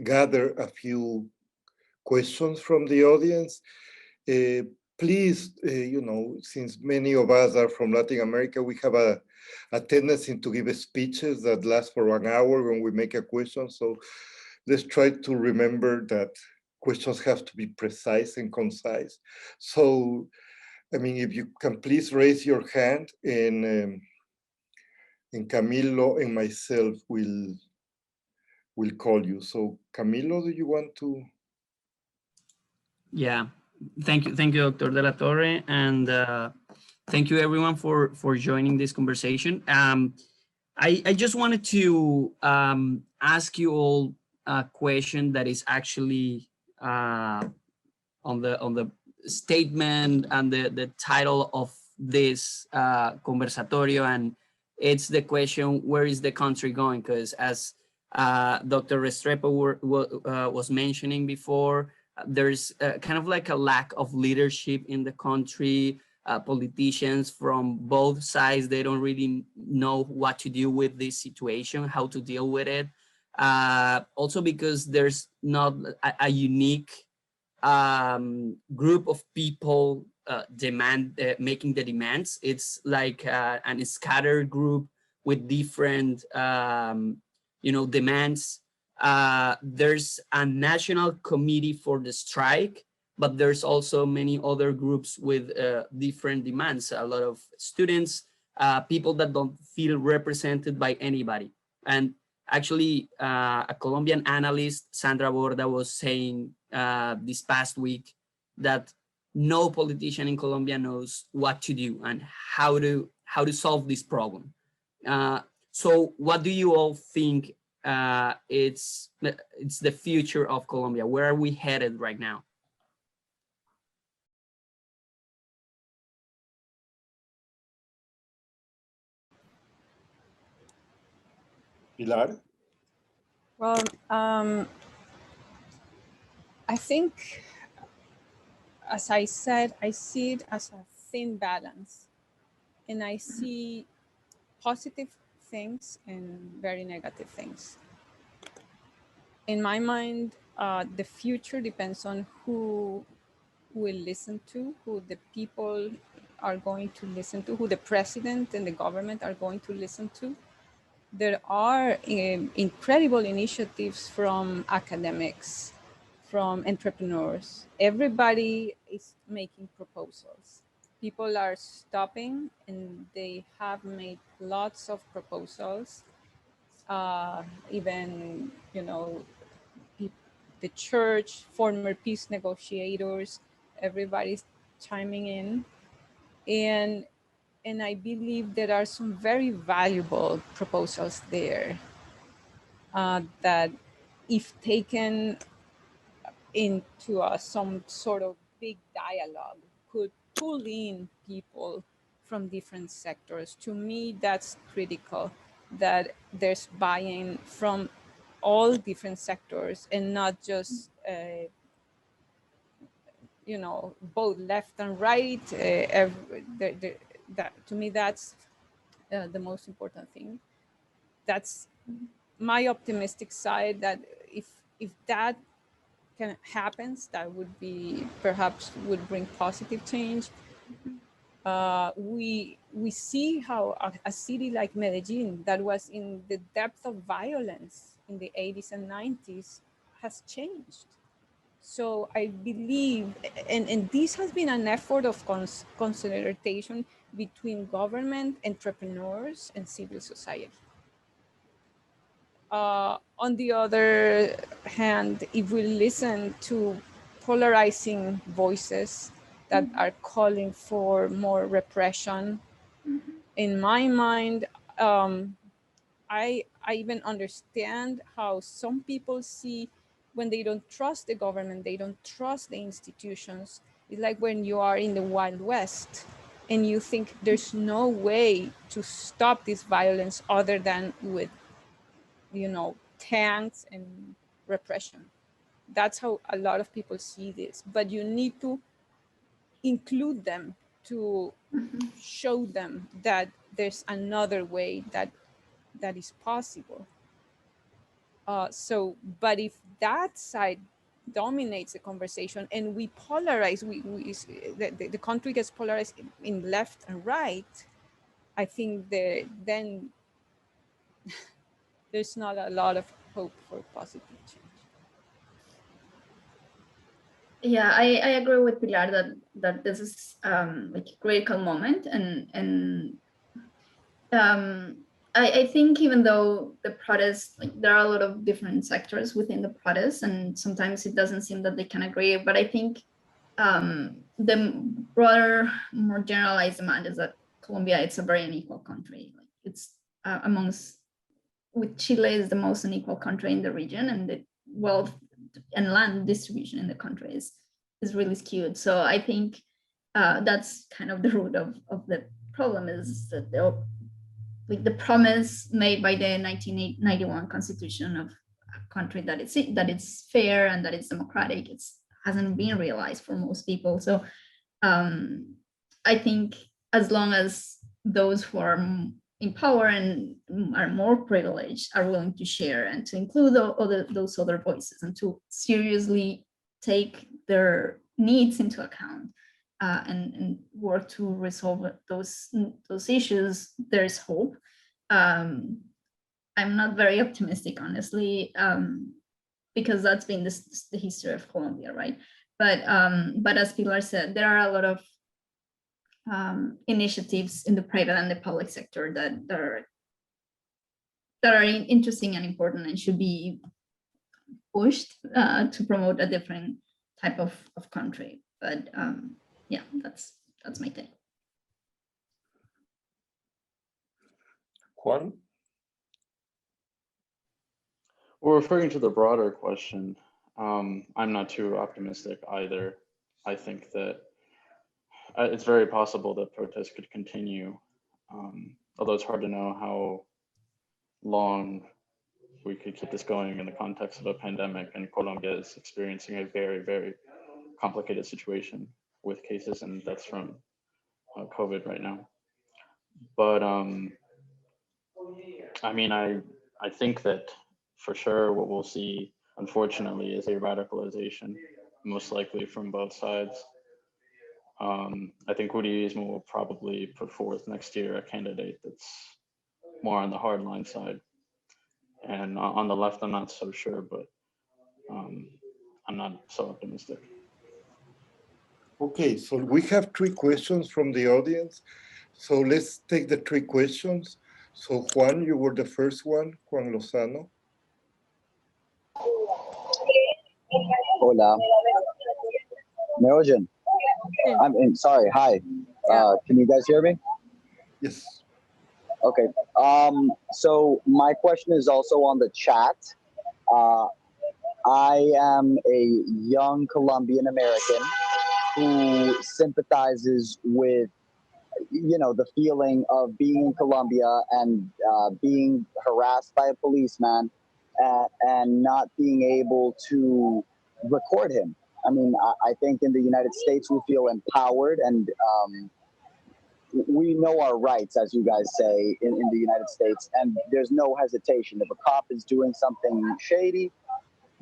gather a few questions from the audience? Please, you know, since many of us are from Latin America, we have a tendency to give speeches that last for 1 hour when we make a question. So let's try to remember that questions have to be precise and concise. So, I mean, if you can please raise your hand, and Camilo and myself will call you. So Camilo, do you want to? Yeah, thank you, Dr. De La Torre, and thank you everyone for joining this conversation. I just wanted to ask you all a question that is actually on the statement and the title of this Conversatorio, and it's the question, where is the country going? Because as Dr. Restrepo was mentioning before, there's kind of like a lack of leadership in the country. Politicians from both sides, they don't really know what to do with this situation, how to deal with it. Also because there's not a unique group of people making the demands. It's like a scattered group with different demands. There's a national committee for the strike, but there's also many other groups with different demands. A lot of students, people that don't feel represented by anybody. And actually, a Colombian analyst, Sandra Borda, was saying this past week that no politician in Colombia knows what to do and how to solve this problem. So what do you all think it's the future of Colombia? Where are we headed right now? Pilar? Well, I think, as I said, I see it as a thin balance, and I see positive things and very negative things. In my mind, the future depends on who will listen to, who the people are going to listen to, who the president and the government are going to listen to. There are incredible initiatives from academics, from entrepreneurs. Everybody is making proposals. People are stopping, and they have made lots of proposals even, the church, former peace negotiators, everybody's chiming in. And I believe there are some very valuable proposals there that, if taken into some sort of big dialogue, could pull in people from different sectors. To me, that's critical, that there's buy-in from all different sectors and not just both left and right. That, to me, that's the most important thing. That's my optimistic side, that if that happens, that would be, perhaps would bring positive change. We see how a city like Medellin, that was in the depth of violence in the 80s and 90s, has changed. So I believe, and this has been an effort of consultation between government, entrepreneurs, and civil society. On the other hand, if we listen to polarizing voices that are calling for more repression, in my mind, I even understand how some people see, when they don't trust the government, they don't trust the institutions. It's like when you are in the Wild West and you think there's no way to stop this violence other than with, tanks and repression. That's how a lot of people see this. But you need to include them, to show them that there's another way that is possible. But if that side dominates the conversation and we polarize, the country gets polarized in left and right, I think then there's not a lot of hope for positive change. Yeah, I agree with Pilar that this is like a critical moment, and I think even though the protests, like, there are a lot of different sectors within the protests, and sometimes it doesn't seem that they can agree, but I think the broader, more generalized demand is that Colombia, it's a very unequal country. Like, it's with Chile is the most unequal country in the region, and the wealth and land distribution in the country is really skewed. So I think that's kind of the root of the problem, is that the promise made by the 1991 Constitution of a country that it's fair and that it's democratic, hasn't been realized for most people. So I think as long as those who are in power and are more privileged are willing to share and to include those other voices and to seriously take their needs into account and work to resolve those issues, there's hope. I'm not very optimistic, honestly, because that's been the history of Colombia, right? But as Pilar said, there are a lot of initiatives in the private and the public sector that are interesting and important and should be pushed to promote a different type of country. But yeah, that's my take. Juan? Well, referring to the broader question, I'm not too optimistic either. I think that it's very possible that protests could continue, although it's hard to know how long we could keep this going in the context of a pandemic, and Colombia is experiencing a very, very complicated situation with cases and deaths from COVID right now. But I mean, I think that for sure what we'll see, unfortunately, is a radicalization, most likely from both sides. I think Uribismo will probably put forth next year a candidate that's more on the hardline side. And on the left, I'm not so sure, but I'm not so optimistic. Okay, so we have 3 questions from the audience. So let's take the 3 questions. So Juan, you were the first one, Juan Lozano. Hola. ¿Me oyen? I'm sorry. Hi. Can you guys hear me? Yes. Okay. So my question is also on the chat. I am a young Colombian American who sympathizes with, you know, the feeling of being in Colombia and being harassed by a policeman and not being able to record him. I mean, I think in the United States we feel empowered and we know our rights, as you guys say, in the United States, and there's no hesitation. If a cop is doing something shady,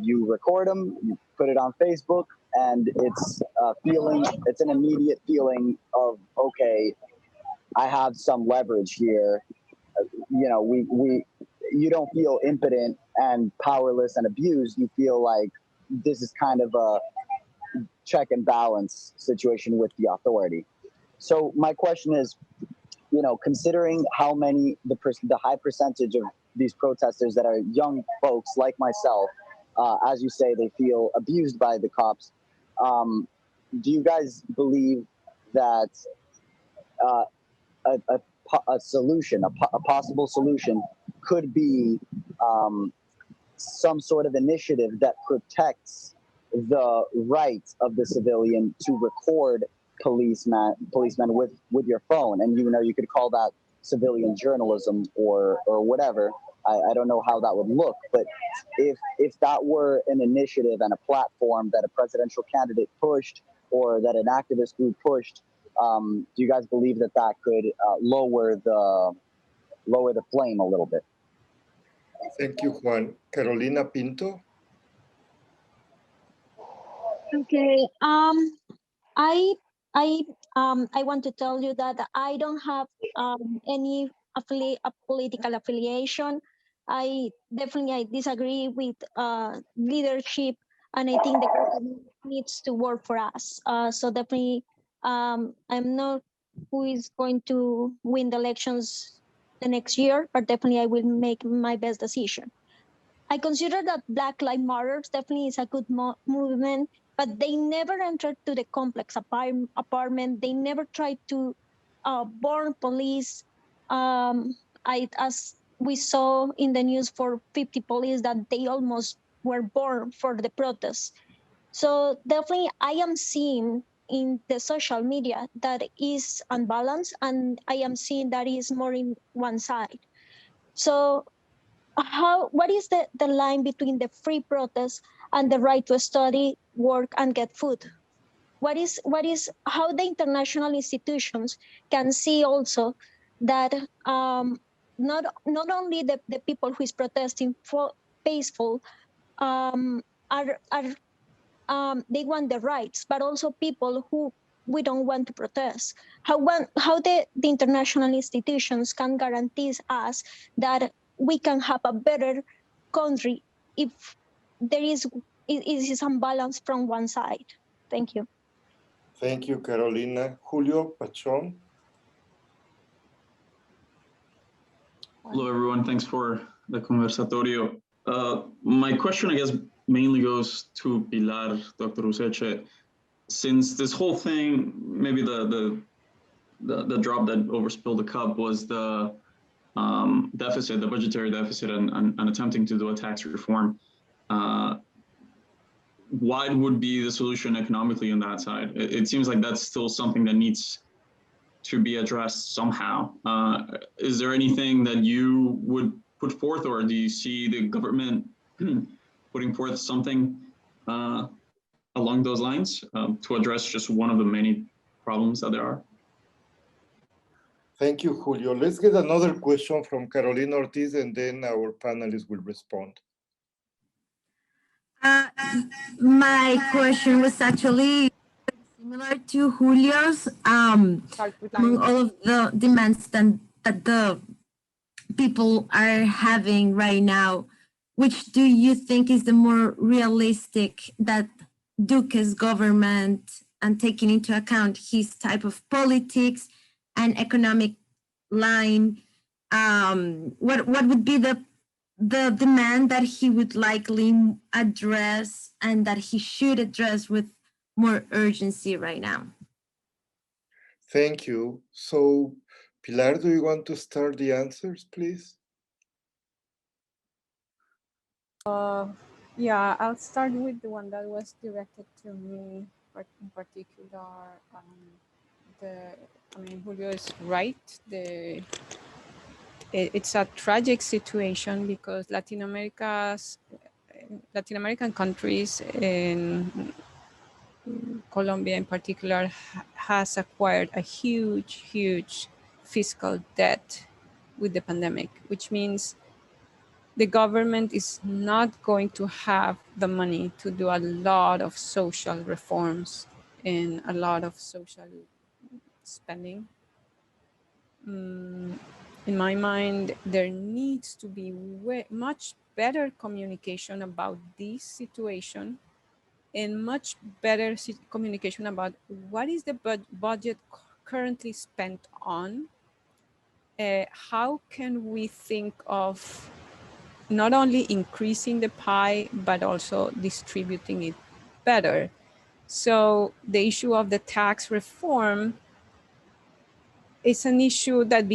you record them, you put it on Facebook, and it's a feeling, it's an immediate feeling of, okay, I have some leverage here. You know, you don't feel impotent and powerless and abused. You feel like this is kind of a check and balance situation with the authority. So my question is, you know, considering how many, the high percentage of these protesters that are young folks like myself, as you say, they feel abused by the cops. Do you guys believe that a solution, a possible solution could be some sort of initiative that protects the right of the civilian to record policemen with your phone? And, you know, you could call that civilian journalism or whatever. I don't know how that would look, but if that were an initiative and a platform that a presidential candidate pushed or that an activist group pushed, do you guys believe that that could lower the flame a little bit? Thank you, Juan. Carolina Pinto. Okay. I want to tell you that I don't have any political affiliation. I disagree with leadership, and I think the government needs to work for us. So definitely, I'm not who is going to win the elections the next year, but definitely I will make my best decision. I consider that Black Lives Matter definitely is a good movement, but they never entered to the complex apartment. They never tried to burn police. As we saw in the news for 50 police that they almost were burned for the protests. So definitely I am seeing in the social media that is unbalanced, and I am seeing that is more in one side. So what is the line between the free protest and the right to study, work, and get food? What is how the international institutions can see also that not only the people who is protesting for peaceful are they want the rights, but also people who we don't want to protest. How the international institutions can guarantee us that we can have a better country if there is some balance from one side. Thank you. Thank you, Carolina. Julio Pachón. Hello, everyone. Thanks for the Conversatorio. My question, I guess, mainly goes to Pilar, Dr. Useche. Since this whole thing, maybe the drop that overspilled the cup was the deficit, the budgetary deficit, and attempting to do a tax reform. What would be the solution economically on that side? It seems like that's still something that needs to be addressed somehow. Is there anything that you would put forth, or do you see the government putting forth something along those lines to address just one of the many problems that there are? Thank you, Julio. Let's get another question from Carolina Ortiz, and then our panelists will respond. My question was actually similar to Julio's. Among all of the demands that the people are having right now, which do you think is the more realistic that Duque's government, and taking into account his type of politics and economic line, what would be the demand that he would likely address and that he should address with more urgency right now? Thank you. So, Pilar, do you want to start the answers, please? Yeah, I'll start with the one that was directed to me in particular. Julio is right. It's a tragic situation because Latin American countries, in Colombia in particular, has acquired a huge fiscal debt with the pandemic, which means the government is not going to have the money to do a lot of social reforms and a lot of social spending. In my mind, there needs to be much better communication about this situation and much better communication about what is the budget currently spent on. How can we think of not only increasing the pie, but also distributing it better? So the issue of the tax reform is an issue that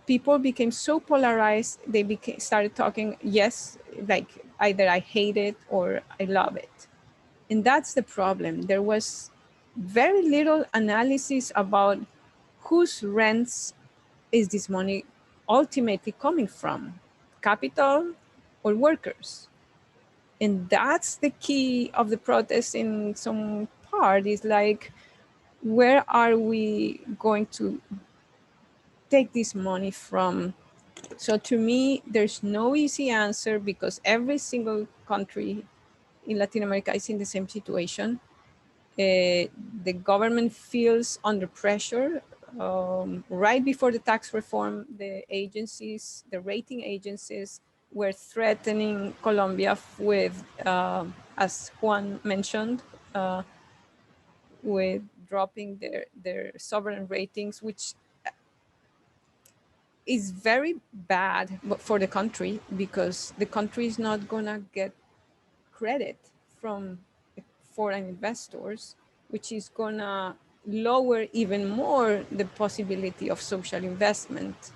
people became so polarized, they started talking, yes, like either I hate it or I love it. And that's the problem. There was very little analysis about whose rents is this money ultimately coming from, capital or workers? And that's the key of the protest in some part, is like, where are we going to take this money from? So to me, there's no easy answer because every single country in Latin America is in the same situation. The government feels under pressure. Right before the tax reform, the rating agencies were threatening Colombia with, as Juan mentioned, with dropping their sovereign ratings, which is very bad for the country because the country is not gonna get credit from foreign investors, which is gonna lower even more the possibility of social investment.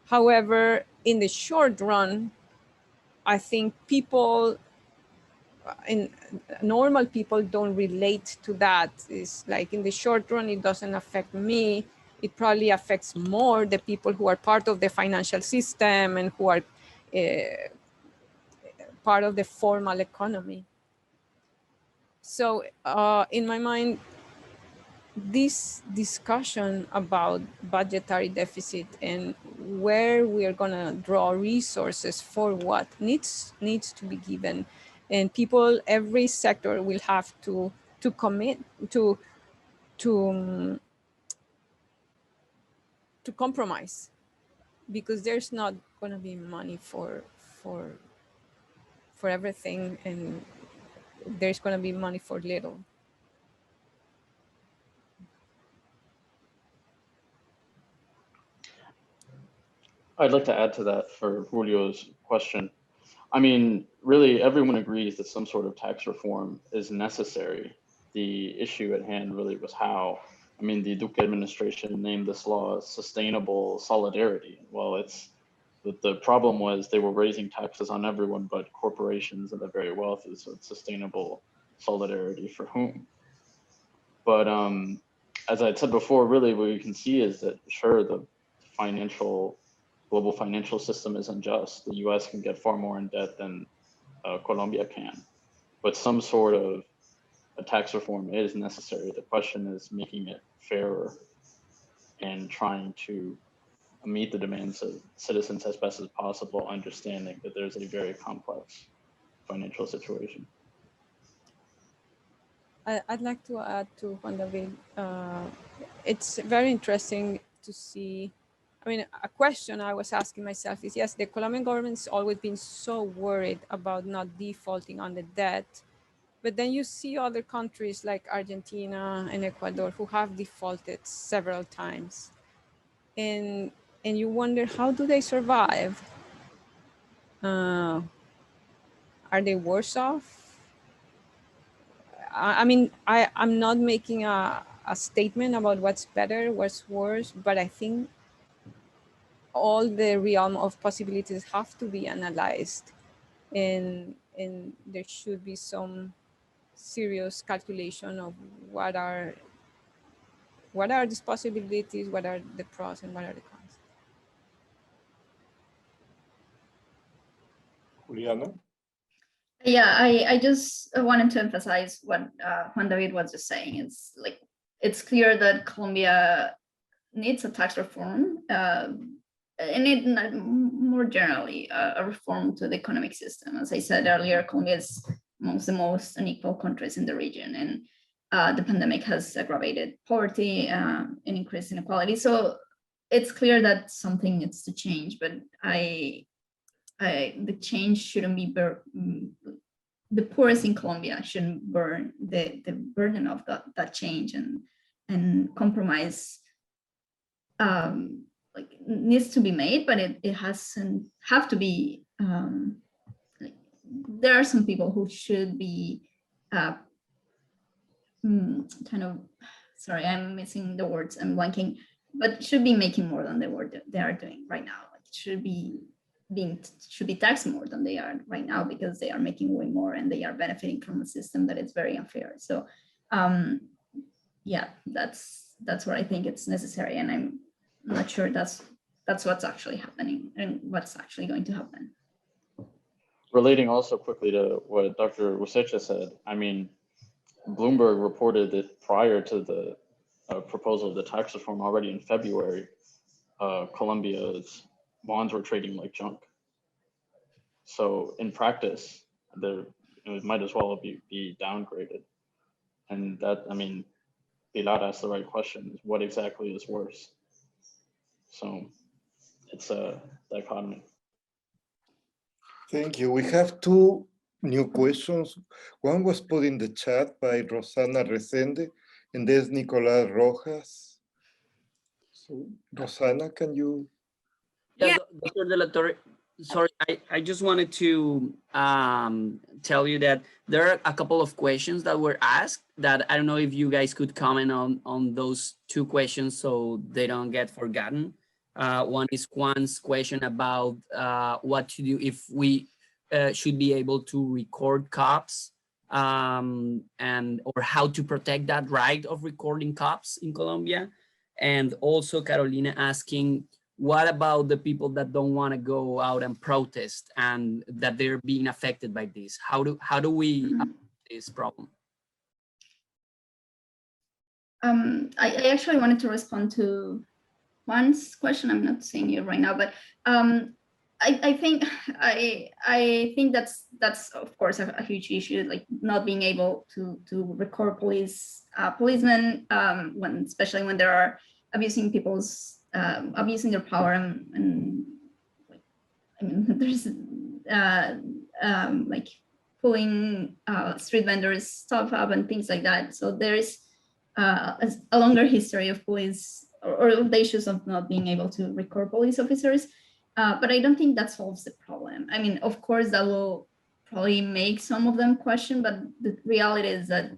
However, in the short run, I think normal people don't relate to that. It's like, in the short run, it doesn't affect me. It probably affects more the people who are part of the financial system and who are part of the formal economy. So in my mind, this discussion about budgetary deficit and where we are going to draw resources for what needs to be given, and people, every sector will have to commit to compromise, because there's not going to be money for everything, and there's going to be money for little. I'd like to add to that for Julio's question. I mean, really, everyone agrees that some sort of tax reform is necessary. The issue at hand really was how. I mean, the Duque administration named this law sustainable solidarity. Well, the problem was they were raising taxes on everyone but corporations and the very wealthy. So it's sustainable solidarity for whom? But as I said before, really what you can see is that, sure, the global financial system is unjust. The US can get far more in debt than Colombia can. But some sort of a tax reform is necessary. The question is making it fairer and trying to meet the demands of citizens as best as possible, understanding that there's a very complex financial situation. I'd like to add to Juan David. It's very interesting to see. I mean, a question I was asking myself is, yes, the Colombian government's always been so worried about not defaulting on the debt, but then you see other countries like Argentina and Ecuador who have defaulted several times. And and you wonder, how do they survive? Are they worse off? I mean, I'm not making a statement about what's better, what's worse, but I think all the realm of possibilities have to be analyzed, and there should be some serious calculation of what are these possibilities, what are the pros and what are the cons. Juliana? Yeah, I just wanted to emphasize what Juan David was just saying. It's like, it's clear that Colombia needs a tax reform, and it more generally a reform to the economic system. As I said earlier, Colombia is amongst the most unequal countries in the region, and the pandemic has aggravated poverty and increased inequality. So it's clear that something needs to change, but the change shouldn't be the poorest in Colombia shouldn't burn the burden of that change and compromise. Like, needs to be made, but it hasn't have to be. Like, there are some people who should be kind of, sorry, I'm missing the words, I'm blanking, but should be making more than they are doing right now. Like, should be taxed more than they are right now, because they are making way more and they are benefiting from a system that is very unfair. So yeah, that's what I think it's necessary, and I'm not sure that's what's actually happening and what's actually going to happen. Relating also quickly to what Dr. Usecha said, I mean, Bloomberg reported that prior to the proposal of the tax reform already in February, Colombia's bonds were trading like junk. So in practice, it might as well be downgraded. And that, I mean, Pilar asked the right question: what exactly is worse? So it's a dichotomy. Thank you. We have two new questions. One was put in the chat by Rosana Resende, and there's Nicolás Rojas. So, Rosana, can you? Yeah, Dr. De La Torre, sorry, I just wanted to tell you that there are a couple of questions that were asked that I don't know if you guys could comment on those two questions so they don't get forgotten. One is Juan's question about what to do if we should be able to record cops, and or how to protect that right of recording cops in Colombia. And also Carolina asking, what about the people that don't want to go out and protest and that they're being affected by this? How do we this problem? I actually wanted to respond to Juan's question. I'm not saying it right now, but I think that's of course a huge issue, like not being able to record policemen especially when they are abusing their power and like, I mean, there's like pulling street vendors stuff up and things like that. So there is a longer history of police or the issues of not being able to record police officers. But I don't think that solves the problem. I mean, of course, that will probably make some of them question, but the reality is that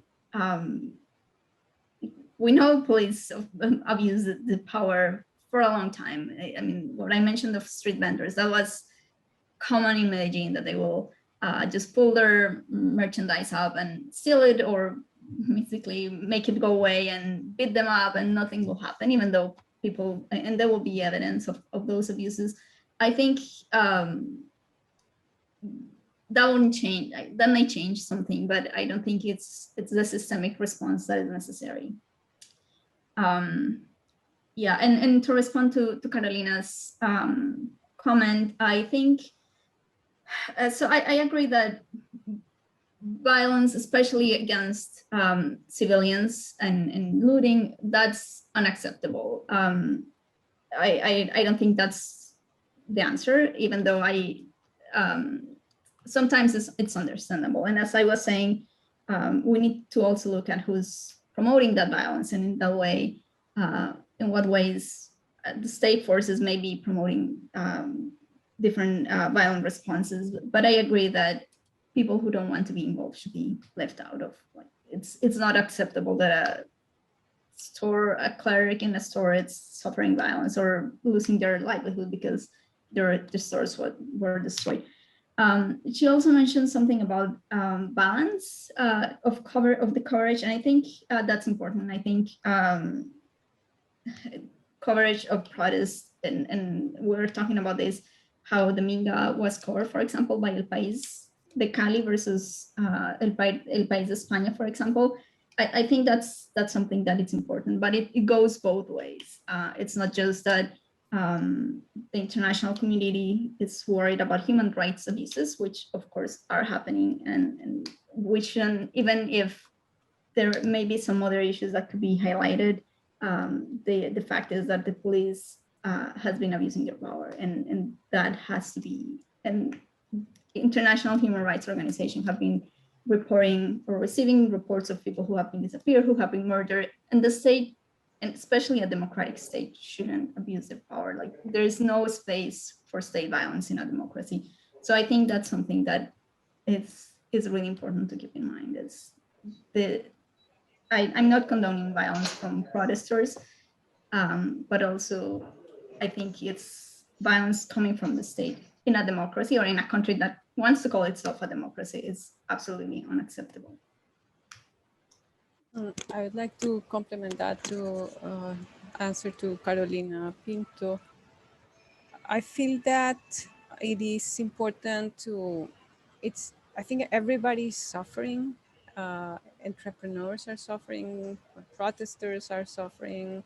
we know police abuse the power for a long time. I mean, what I mentioned of street vendors, that was common in Medellin, that they will just pull their merchandise up and steal it, or basically make it go away and beat them up, and nothing will happen, even though people, and there will be evidence of those abuses. I think that wouldn't change. That may change something, but I don't think it's the systemic response that is necessary. Yeah, and to respond to Carolina's comment, I think, so I agree that violence, especially against civilians and looting, that's unacceptable. I don't think that's the answer, even though sometimes it's understandable. And as I was saying, we need to also look at who's promoting that violence, and in that way, in what ways the state forces may be promoting different violent responses, but I agree that people who don't want to be involved should be left out of. Like, it's not acceptable that a cleric in a store is suffering violence or losing their livelihood because their stores were destroyed. She also mentioned something about balance of the coverage, and I think that's important. I think coverage of protests, and we're talking about this, how the Minga was covered, for example, by El País de Cali versus El País de España, for example. I think that's something that it's important, but it goes both ways. It's not just that the international community is worried about human rights abuses, which of course are happening, and which even if there may be some other issues that could be highlighted, the fact is that the police has been abusing their power, and that has to be, and international human rights organizations have been reporting or receiving reports of people who have been disappeared, who have been murdered, and the state, and especially a democratic state, shouldn't abuse their power. Like, there is no space for state violence in a democracy. So I think that's something that is really important to keep in mind. Is I'm not condoning violence from protesters, but also I think it's violence coming from the state in a democracy or in a country that wants to call itself a democracy is absolutely unacceptable. I would like to complement that to answer to Carolina Pinto. I feel that it is important to, I think everybody's suffering. Entrepreneurs are suffering, protesters are suffering.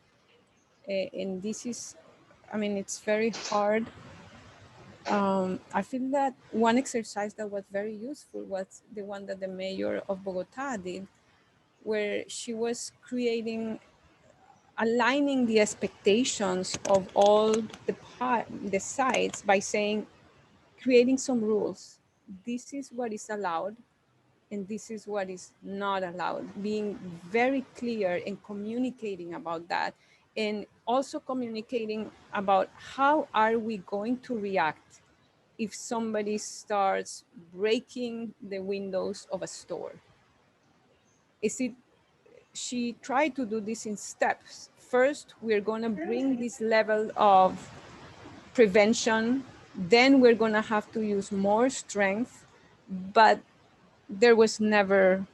And this is, I mean, it's very hard. I feel that one exercise that was very useful was the one that the mayor of Bogota did, where she was aligning the expectations of all the sides by saying, creating some rules. This is what is allowed, and this is what is not allowed. Being very clear and communicating about that, and also communicating about how are we going to react if somebody starts breaking the windows of a store. She tried to do this in steps. First, we're going to bring this level of prevention. Then we're going to have to use more strength, but there was never,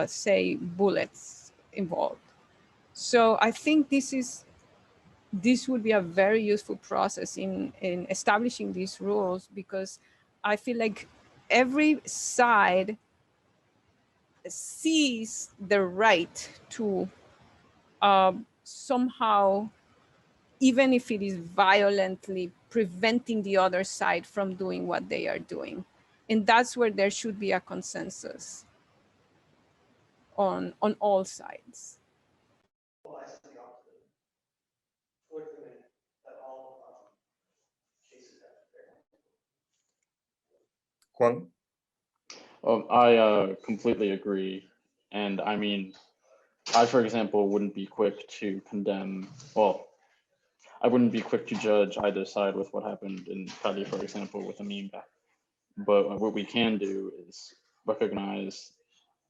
say, bullets involved. So I think this would be a very useful process in establishing these rules, because I feel like every side sees the right to somehow, even if it is violently, preventing the other side from doing what they are doing. And that's where there should be a consensus on all sides. Juan? Oh, I completely agree. And I mean, I, for example, wouldn't be quick to condemn, well, I wouldn't be quick to judge either side with what happened in Cali, for example, with Aminga. But what we can do is recognize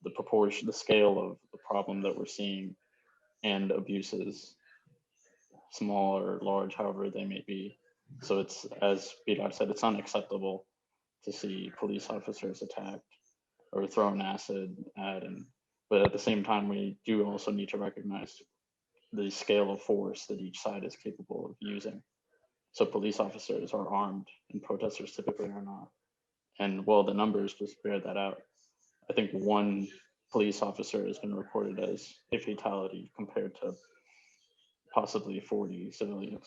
the proportion, the scale of the problem that we're seeing, and abuses, small or large, however they may be. So it's, as Pilar said, it's unacceptable to see police officers attacked or thrown acid at, but at the same time, we do also need to recognize the scale of force that each side is capable of using. So police officers are armed and protesters typically are not. And well, the numbers just bear that out. I think one police officer has been reported as a fatality compared to possibly 40 civilians.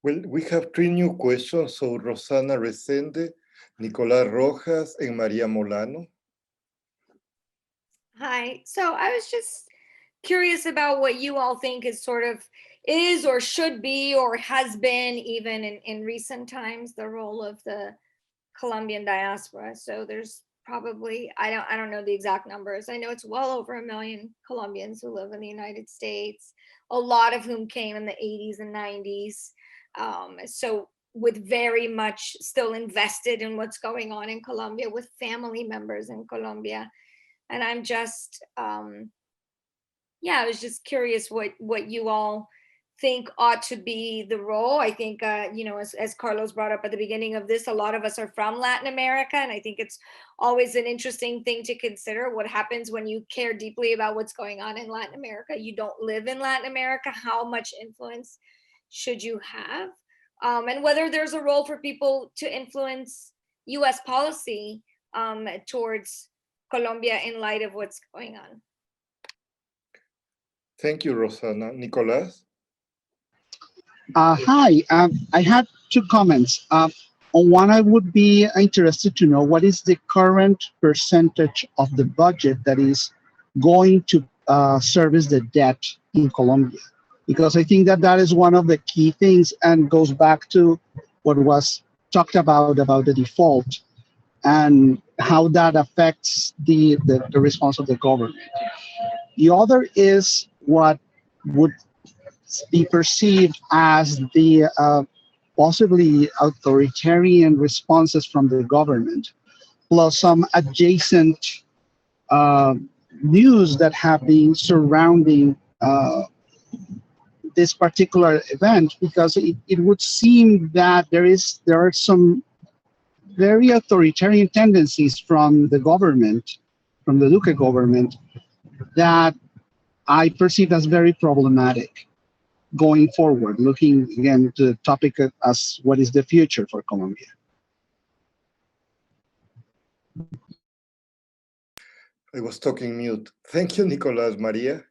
Well, we have 3 new questions. So Rosana Resende, Nicolás Rojas, and Maria Molano. Hi. So I was just curious about what you all think is sort of is or should be or has been even in recent times the role of the Colombian diaspora. So there's probably, I don't know the exact numbers. I know it's well over 1 million Colombians who live in the United States, a lot of whom came in the 80s and 90s. So with very much still invested in what's going on in Colombia, with family members in Colombia. And I'm just, yeah, I was just curious what you all think ought to be the role. I think, you know, as Carlos brought up at the beginning of this, a lot of us are from Latin America, and I think it's always an interesting thing to consider what happens when you care deeply about what's going on in Latin America. You don't live in Latin America. How much influence should you have? And whether there's a role for people to influence US policy towards Colombia in light of what's going on. Thank you, Rosana. Nicolas? Hi, I had two comments. On one, I would be interested to know what is the current percentage of the budget that is going to service the debt in Colombia? Because I think that that is one of the key things and goes back to what was talked about the default and how that affects the response of the government. The other is what would be perceived as the possibly authoritarian responses from the government, plus some adjacent news that have been surrounding this particular event, because it would seem that there are some very authoritarian tendencies from the government, from the Duque government, that I perceive as very problematic going forward, looking again to the topic as what is the future for Colombia. I was talking mute. Thank you, Nicolas. Maria?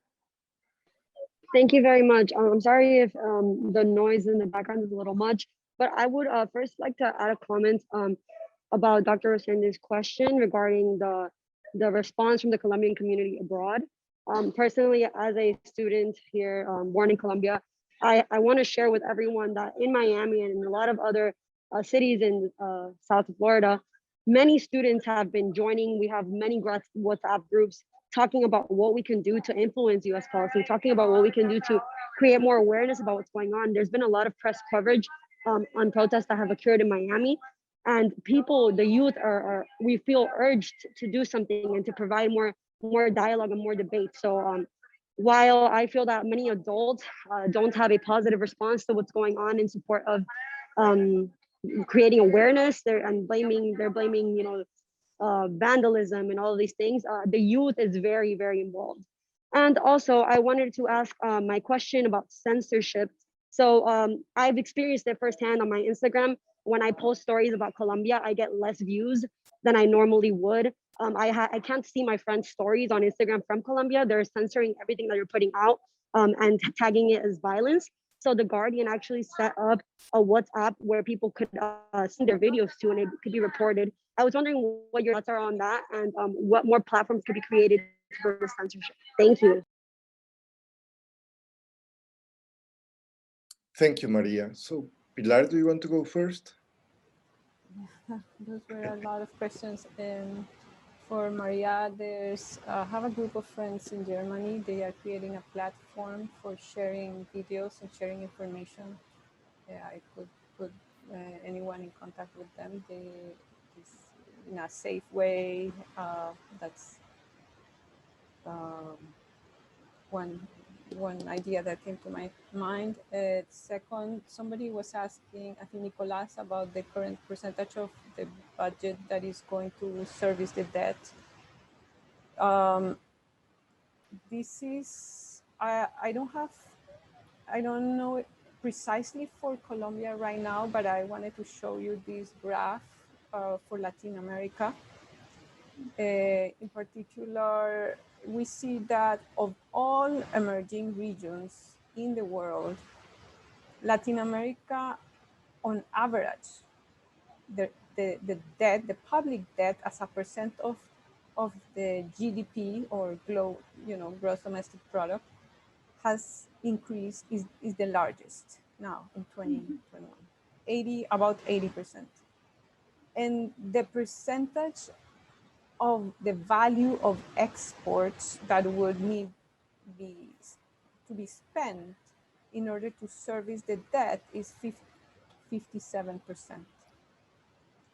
Thank you very much. I'm sorry if the noise in the background is a little much, but I would first like to add a comment about Dr. Rosende's question regarding the response from the Colombian community abroad. Personally, as a student here, born in Colombia, I want to share with everyone that in Miami and in a lot of other cities in South Florida, many students have been joining. We have many WhatsApp groups talking about what we can do to influence US policy, talking about what we can do to create more awareness about what's going on. There's been a lot of press coverage on protests that have occurred in Miami. And people, the youth we feel urged to do something and to provide more dialogue and more debate. So while I feel that many adults don't have a positive response to what's going on in support of creating awareness, they're blaming, you know, vandalism and all of these things, the youth is very, very involved. And also I wanted to ask my question about censorship. So I've experienced it firsthand on my Instagram. When I post stories about Colombia, I get less views than I normally would. I can't see my friends' stories on Instagram from Colombia. They're censoring everything that you're putting out and tagging it as violence. So the Guardian actually set up a WhatsApp where people could send their videos to and it could be reported. I was wondering what your thoughts are on that and what more platforms could be created for the censorship. Thank you. Thank you, Maria. So, Pilar, do you want to go first? Those were a lot of questions. For Maria, I have a group of friends in Germany. They are creating a platform for sharing videos and sharing information. I could put anyone in contact with them. It's in a safe way. That's one idea that came to my mind. Second, somebody was asking, I think Nicolas, about the current percentage of the budget that is going to service the debt. This is, I don't know precisely for Colombia right now, but I wanted to show you this graph for Latin America. In particular, we see that of all emerging regions in the world, Latin America, on average, the debt, the public debt as a percent of the GDP or gross domestic product has increased, is the largest now in 2021, about 80%. And the percentage of the value of exports that would need to be spent in order to service the debt is 57%.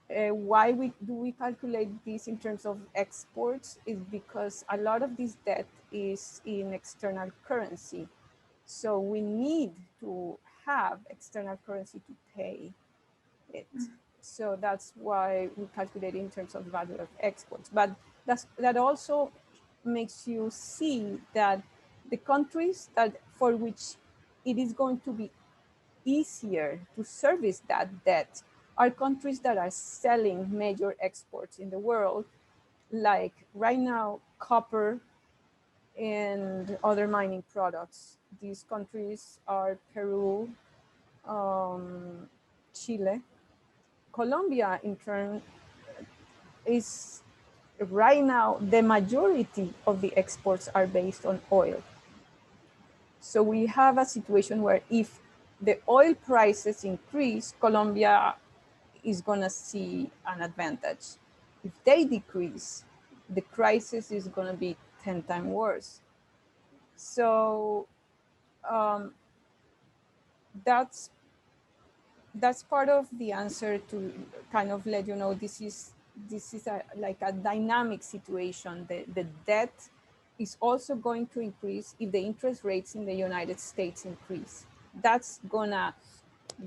Why do we calculate this in terms of exports is because a lot of this debt is in external currency. So we need to have external currency to pay it. So that's why we calculate in terms of value of exports. But that also makes you see that the countries for which it is going to be easier to service that debt are countries that are selling major exports in the world, like right now, copper and other mining products. These countries are Peru, Chile. Colombia, in turn, is right now, the majority of the exports are based on oil. So we have a situation where if the oil prices increase, Colombia is gonna see an advantage. If they decrease, the crisis is gonna be 10 times worse. So that's part of the answer to kind of let you know this is like a dynamic situation. The debt is also going to increase if the interest rates in the United States increase. That's gonna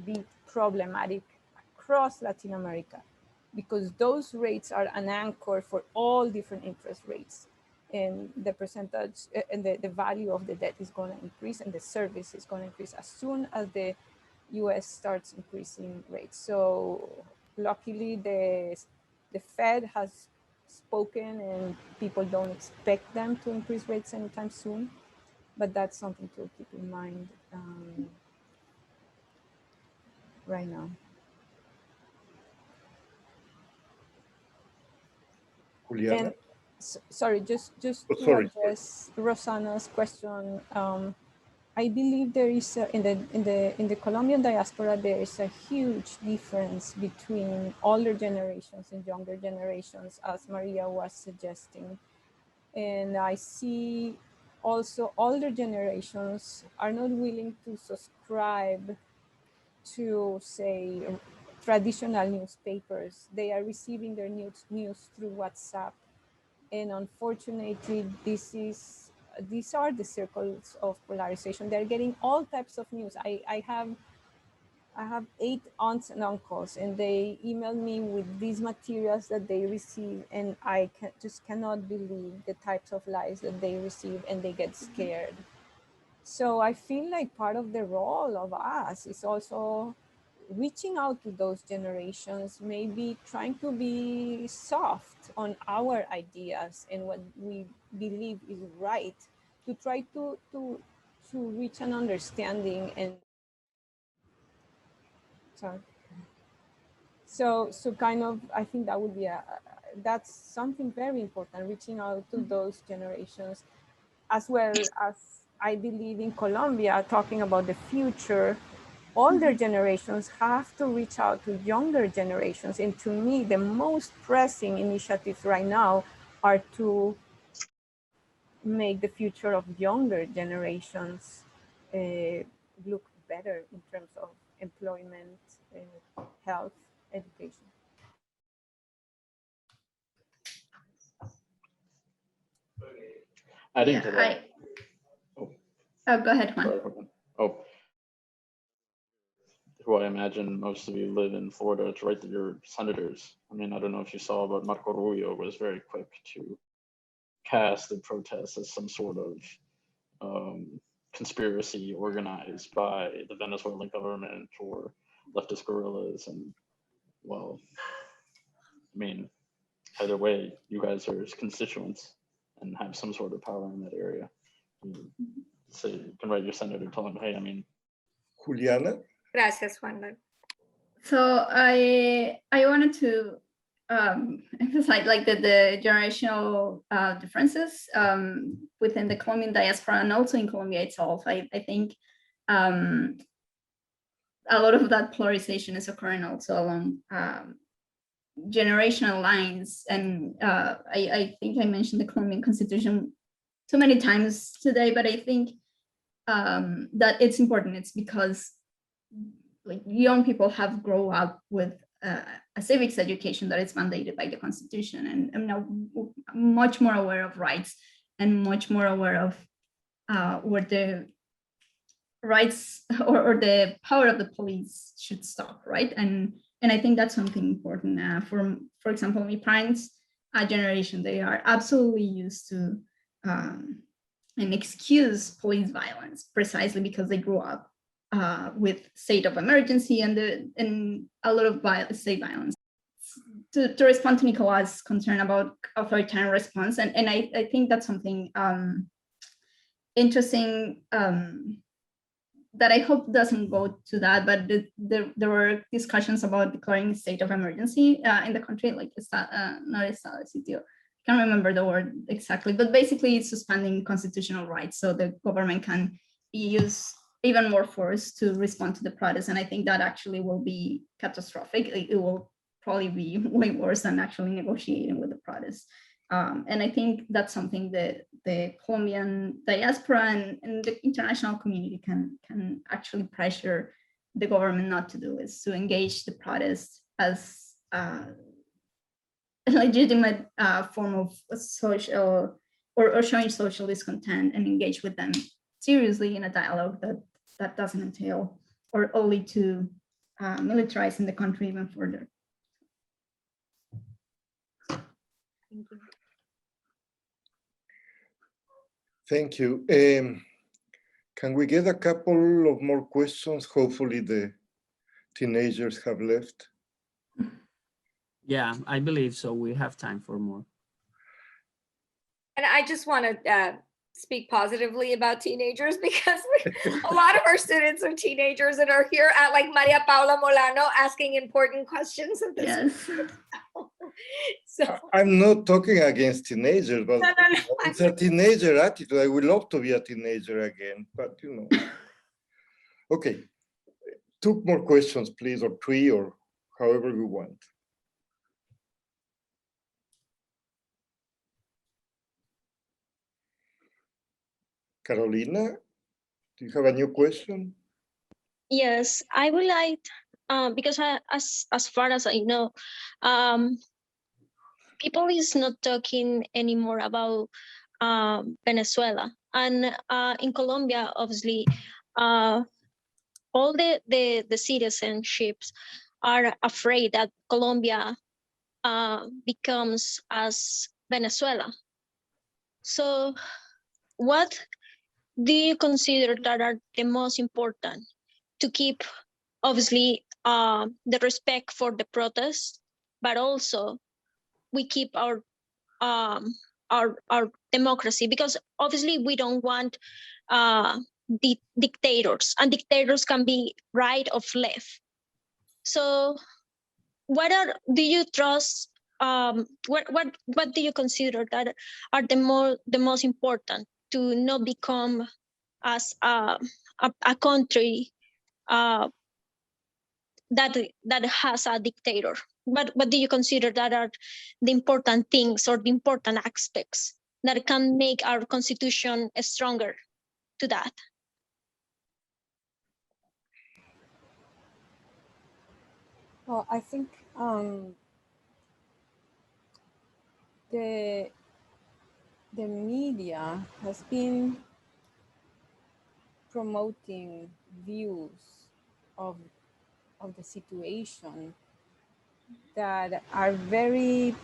be problematic across Latin America because those rates are an anchor for all different interest rates. And the percentage and the value of the debt is going to increase and the service is going to increase as soon as the US starts increasing rates. So luckily the Fed has spoken and people don't expect them to increase rates anytime soon, but that's something to keep in mind right now. Juliana? And sorry, just to address Rosanna's question. I believe there is in the Colombian diaspora there is a huge difference between older generations and younger generations, as Maria was suggesting. And I see also older generations are not willing to subscribe to, say, traditional newspapers. They are receiving their news through WhatsApp. And unfortunately, these are the circles of polarization. They're getting all types of news. I have 8 aunts and uncles, and they email me with these materials that they receive, and I just cannot believe the types of lies that they receive, and they get scared. So I feel like part of the role of us is also reaching out to those generations, maybe trying to be soft on our ideas and what we believe is right, to try to reach an understanding. And sorry. So kind of, I think that would be that's something very important, reaching out to those generations, as well as I believe in Colombia, talking about the future. Older generations have to reach out to younger generations. And to me, the most pressing initiatives right now are to make the future of younger generations look better in terms of employment, health, education. Adding to that. Go ahead, Juan. Who I imagine most of you live in Florida. It's right that you're senators. I mean, I don't know if you saw, but Marco Rubio was very quick to cast the protests as some sort of conspiracy organized by the Venezuelan government or leftist guerrillas. And well, I mean, either way, you guys are his constituents and have some sort of power in that area. So you can write your senator, tell him, hey, I mean. Juliana? Gracias, Juan. So I wanted to emphasize like the generational differences within the Colombian diaspora and also in Colombia itself. I think a lot of that polarization is occurring also along generational lines. And I think I mentioned the Colombian Constitution too many times today, but I think that it's important. It's because like young people have grown up with a civics education that is mandated by the Constitution, and I'm now much more aware of rights and much more aware of where the rights or the power of the police should stop, right? And I think that's something important. For example, my parents' generation, they are absolutely used to and excuse police violence precisely because they grew up with state of emergency and a lot of state violence. To respond to Nicolas' concern about authoritarian response, and I think that's something interesting that I hope doesn't go to that, but there were discussions about declaring state of emergency in the country, like not estado de sitio. I can't remember the word exactly, but basically it's suspending constitutional rights so the government can use even more force to respond to the protests. And I think that actually will be catastrophic. It will probably be way worse than actually negotiating with the protests. And I think that's something that the Colombian diaspora and the international community can actually pressure the government not to do, is to engage the protests as a legitimate form of social or showing social discontent, and engage with them seriously in a dialogue that doesn't entail or only to militarizing the country even further. Thank you. Thank you. Can we get a couple of more questions? Hopefully the teenagers have left. Yeah, I believe so. We have time for more. And I just want to speak positively about teenagers, because a lot of our students are teenagers and are here at like Maria Paula Molano asking important questions of this. Yes. So I'm not talking against teenagers, but no. it's a teenager attitude. I would love to be a teenager again, but you know. Okay, 2 more questions, please, or 3, or however you want. Carolina, do you have a new question? Yes, I would like, because as far as I know, people is not talking anymore about Venezuela, and in Colombia, obviously, all the citizenships are afraid that Colombia becomes as Venezuela. So, what do you consider that are the most important to keep, obviously, the respect for the protests, but also we keep our democracy, because obviously we don't want dictators, and dictators can be right or left. So do you trust, what do you consider that are the most important to not become as a country that has a dictator? What do you consider that are the important things or the important aspects that can make our constitution stronger to that? Well, I think the media has been promoting views of the situation that are very,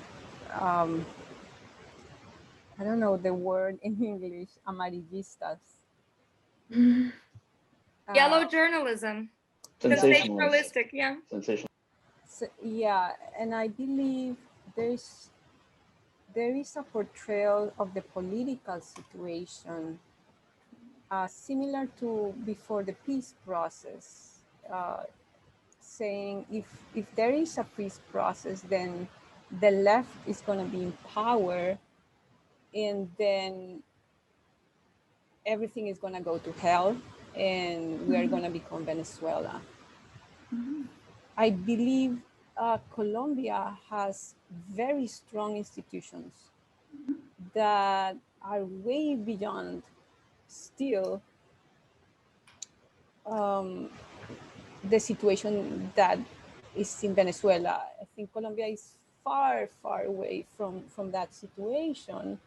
I don't know the word in English, amarillistas. Yellow journalism. Sensationalistic, yeah. Sensational. So, yeah, and I believe there is a portrayal of the political situation similar to before the peace process, saying if there is a peace process, then the left is going to be in power, and then everything is going to go to hell, and we are going to become Venezuela. I believe Colombia has very strong institutions that are way beyond still the situation that is in Venezuela. I think Colombia is far, far away from that situation.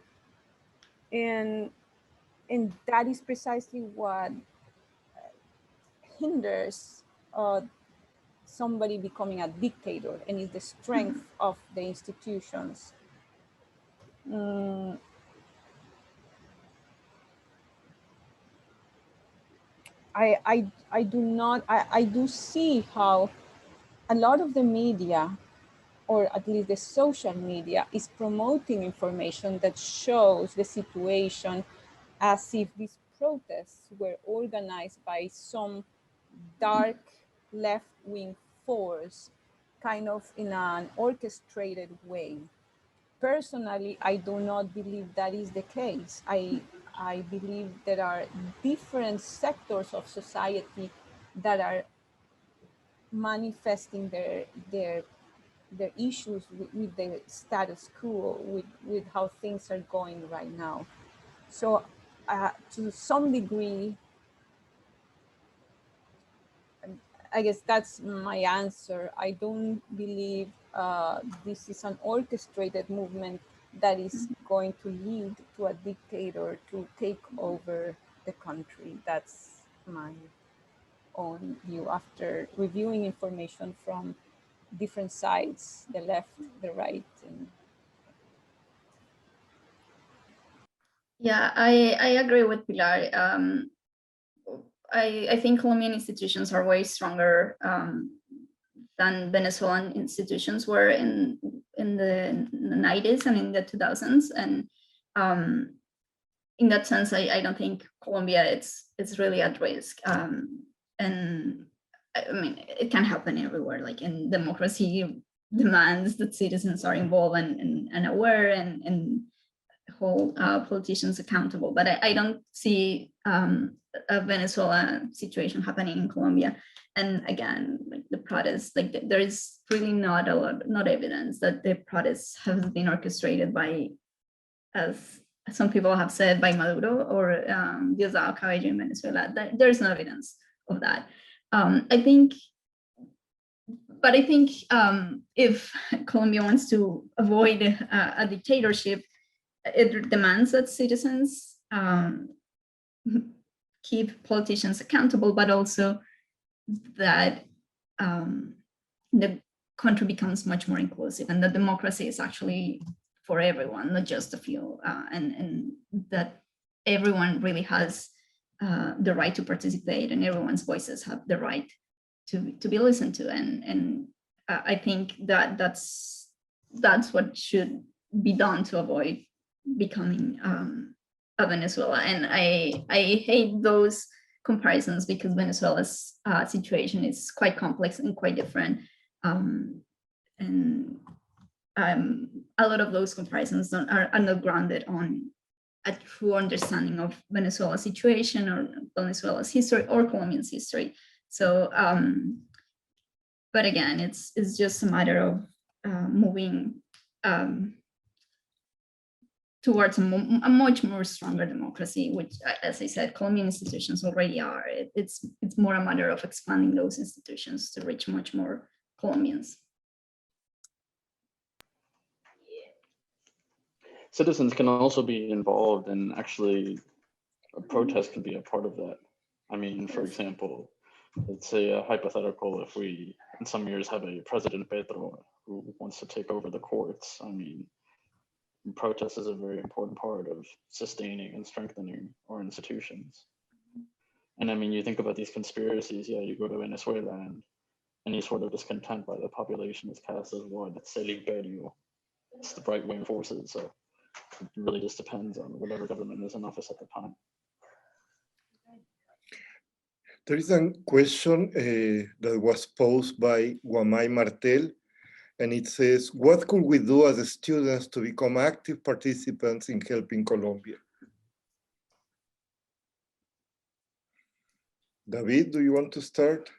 And that is precisely what hinders somebody becoming a dictator, and is the strength of the institutions. I do see how a lot of the media, or at least the social media, is promoting information that shows the situation as if these protests were organized by some dark left-wing force, kind of in an orchestrated way. Personally, I do not believe that is the case. I believe there are different sectors of society that are manifesting their issues with the status quo, with how things are going right now. So to some degree, I guess that's my answer. I don't believe this is an orchestrated movement that is going to lead to a dictator to take over the country. That's my own view after reviewing information from different sides, the left, the right. Yeah, I agree with Pilar. I think Colombian institutions are way stronger than Venezuelan institutions were in the 90s and in the 2000s. And in that sense, I don't think Colombia it's really at risk. And I mean, it can happen everywhere. Like in democracy demands that citizens are involved and aware and hold politicians accountable. But I don't see a Venezuela situation happening in Colombia. And again, like the protests, like there is really not evidence that the protests have been orchestrated by, as some people have said, by Maduro or Diosdado Cabello in Venezuela. There's no evidence of that. I think if Colombia wants to avoid a dictatorship, it demands that citizens keep politicians accountable, but also that the country becomes much more inclusive, and that democracy is actually for everyone, not just a few, and that everyone really has the right to participate, and everyone's voices have the right to be listened to. And I think that that's what should be done to avoid becoming a Venezuela. And I hate those comparisons, because Venezuela's situation is quite complex and quite different. And a lot of those comparisons are not grounded on a true understanding of Venezuela's situation or Venezuela's history or Colombian's history. So, but again, it's just a matter of moving towards a much more stronger democracy, which, as I said, Colombian institutions already are. It's more a matter of expanding those institutions to reach much more Colombians. Citizens can also be involved, and actually a protest can be a part of that. I mean, for example, let's say a hypothetical, if we in some years have a President Petro who wants to take over the courts, I mean, protest is a very important part of sustaining and strengthening our institutions. And I mean, you think about these conspiracies, yeah, you go to Venezuela and any sort of discontent by the population is cast as what? It's el imperio. It's the right-wing forces. So it really just depends on whatever government is in office at the time. There is a question that was posed by Guamay Martel, and it says, what could we do as students to become active participants in helping Colombia? David, do you want to start?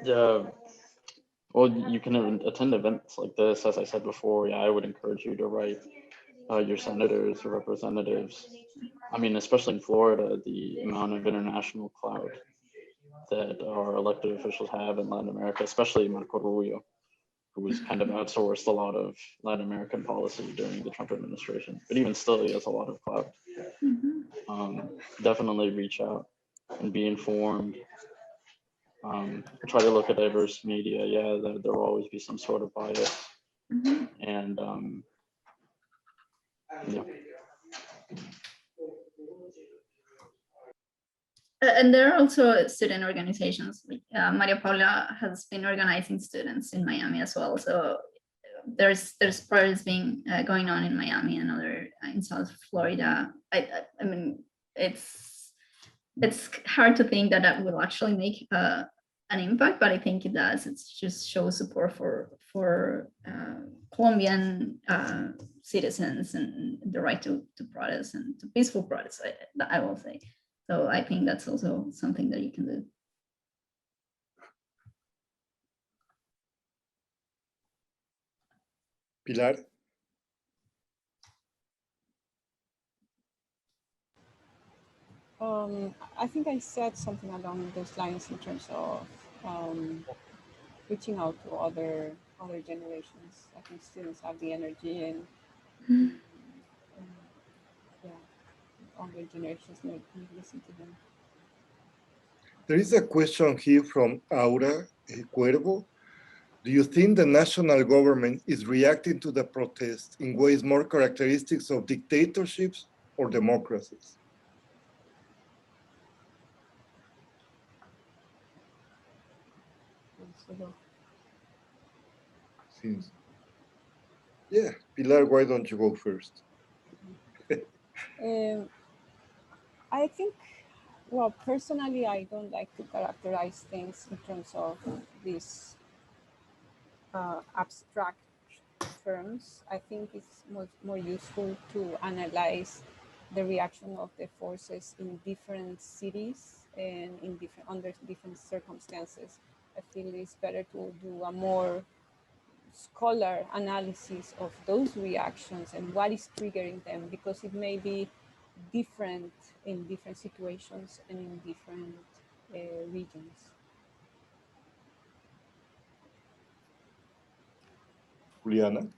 Yeah. Well, you can attend events like this. As I said before, yeah, I would encourage you to write your senators or representatives. I mean, especially in Florida, the amount of international clout that our elected officials have in Latin America, especially Marco Rubio, who has kind of outsourced a lot of Latin American policy during the Trump administration. But even still, he has a lot of clout. Definitely reach out and be informed. Try to look at diverse media. Yeah, there will always be some sort of bias. And yeah. And there are also student organizations. Like Maria Paula has been organizing students in Miami as well. So there's protests being going on in Miami and other in South Florida. I mean, it's hard to think that that will actually make an impact, but I think it does. It just shows support for Colombian citizens and the right to protest and to peaceful protest. I will say. So I think that's also something that you can do. Pilar? I think I said something along those lines in terms of reaching out to other generations. I think students have the energy and yeah, older generations need listen to them. There is a question here from Aura Cuervo. Do you think the national government is reacting to the protests in ways more characteristics of dictatorships or democracies? Yeah, Pilar, why don't you go first? I think, well, personally, I don't like to characterize things in terms of these abstract terms. I think it's more useful to analyze the reaction of the forces in different cities and under different circumstances. I feel it's better to do a more scholar analysis of those reactions and what is triggering them, because it may be different in different situations and in different regions. Juliana?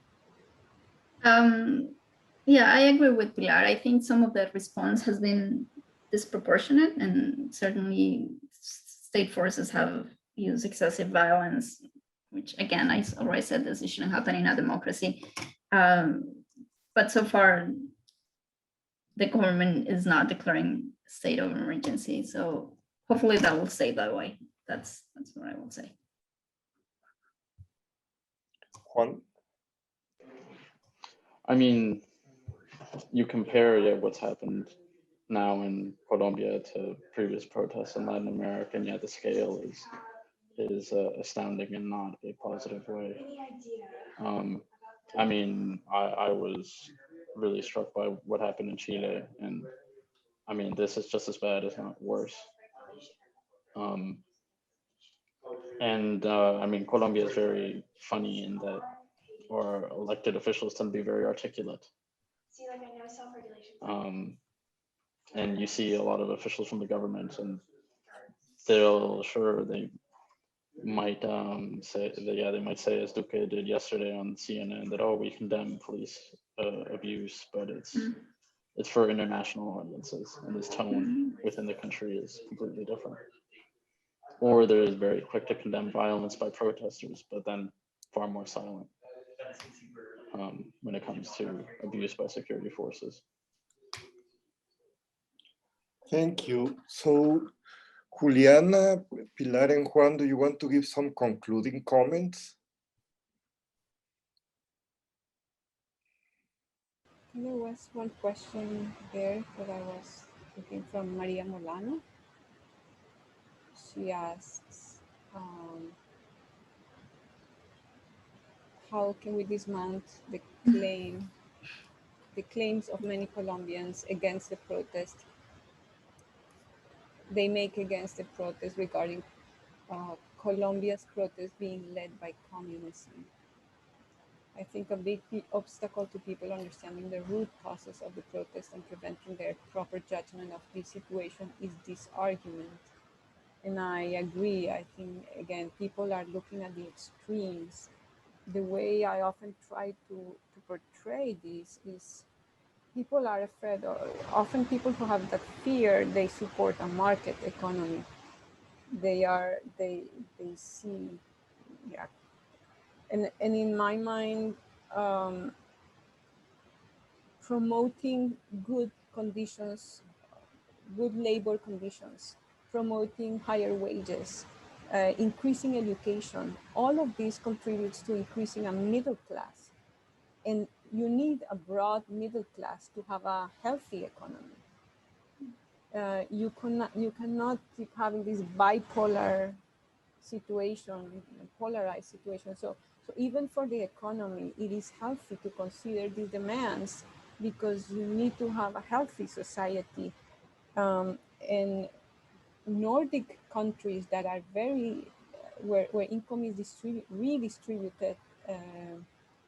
Yeah, I agree with Pilar. I think some of that response has been disproportionate, and certainly state forces have used excessive violence, which again, I already said this shouldn't happen in a democracy. But so far, the government is not declaring state of emergency. So hopefully that will stay that way. That's what I will say. Juan? I mean, you compare what's happened now in Colombia to previous protests in Latin America, and yet the scale is astounding in not a positive way. I mean, I was really struck by what happened in Chile, and I mean, this is just as bad, if not worse. I mean, Colombia is very funny in that our elected officials tend to be very articulate. And you see a lot of officials from the government, and they might say that, they might say, as Duque did yesterday on CNN, that, oh, we condemn police abuse, but it's for international audiences, and this tone within the country is completely different. Or they're very quick to condemn violence by protesters, but then far more silent when it comes to abuse by security forces. Thank you. So, Juliana, Pilar, and Juan, do you want to give some concluding comments? There was one question there that I was looking from Maria Molano. She asks, how can we dismount the claims of many Colombians against the protest they make against the protest regarding Colombia's protest being led by communism. I think a big obstacle to people understanding the root causes of the protest and preventing their proper judgment of this situation is this argument. And I agree. I think, again, people are looking at the extremes. The way I often try to portray this is people are afraid, or often people who have that fear, they support a market economy. They see, yeah. And in my mind, promoting good conditions, good labor conditions, promoting higher wages, increasing education, all of this contributes to increasing a middle class. And you need a broad middle class to have a healthy economy. You cannot keep having this bipolar situation, polarized situation. So even for the economy, it is healthy to consider these demands because you need to have a healthy society. And Nordic countries that are very, where income is redistributed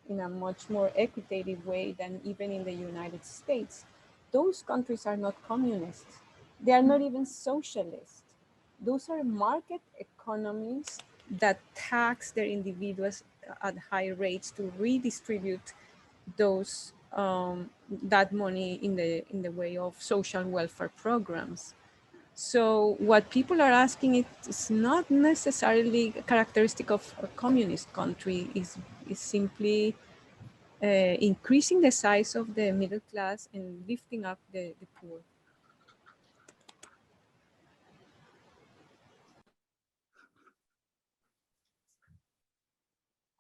in a much more equitable way than even in the United States, those countries are not communists. They are not even socialist. Those are market economies that tax their individuals at high rates to redistribute those that money in the way of social welfare programs. So what people are asking is not necessarily a characteristic of a communist country. Is simply increasing the size of the middle class and lifting up the poor.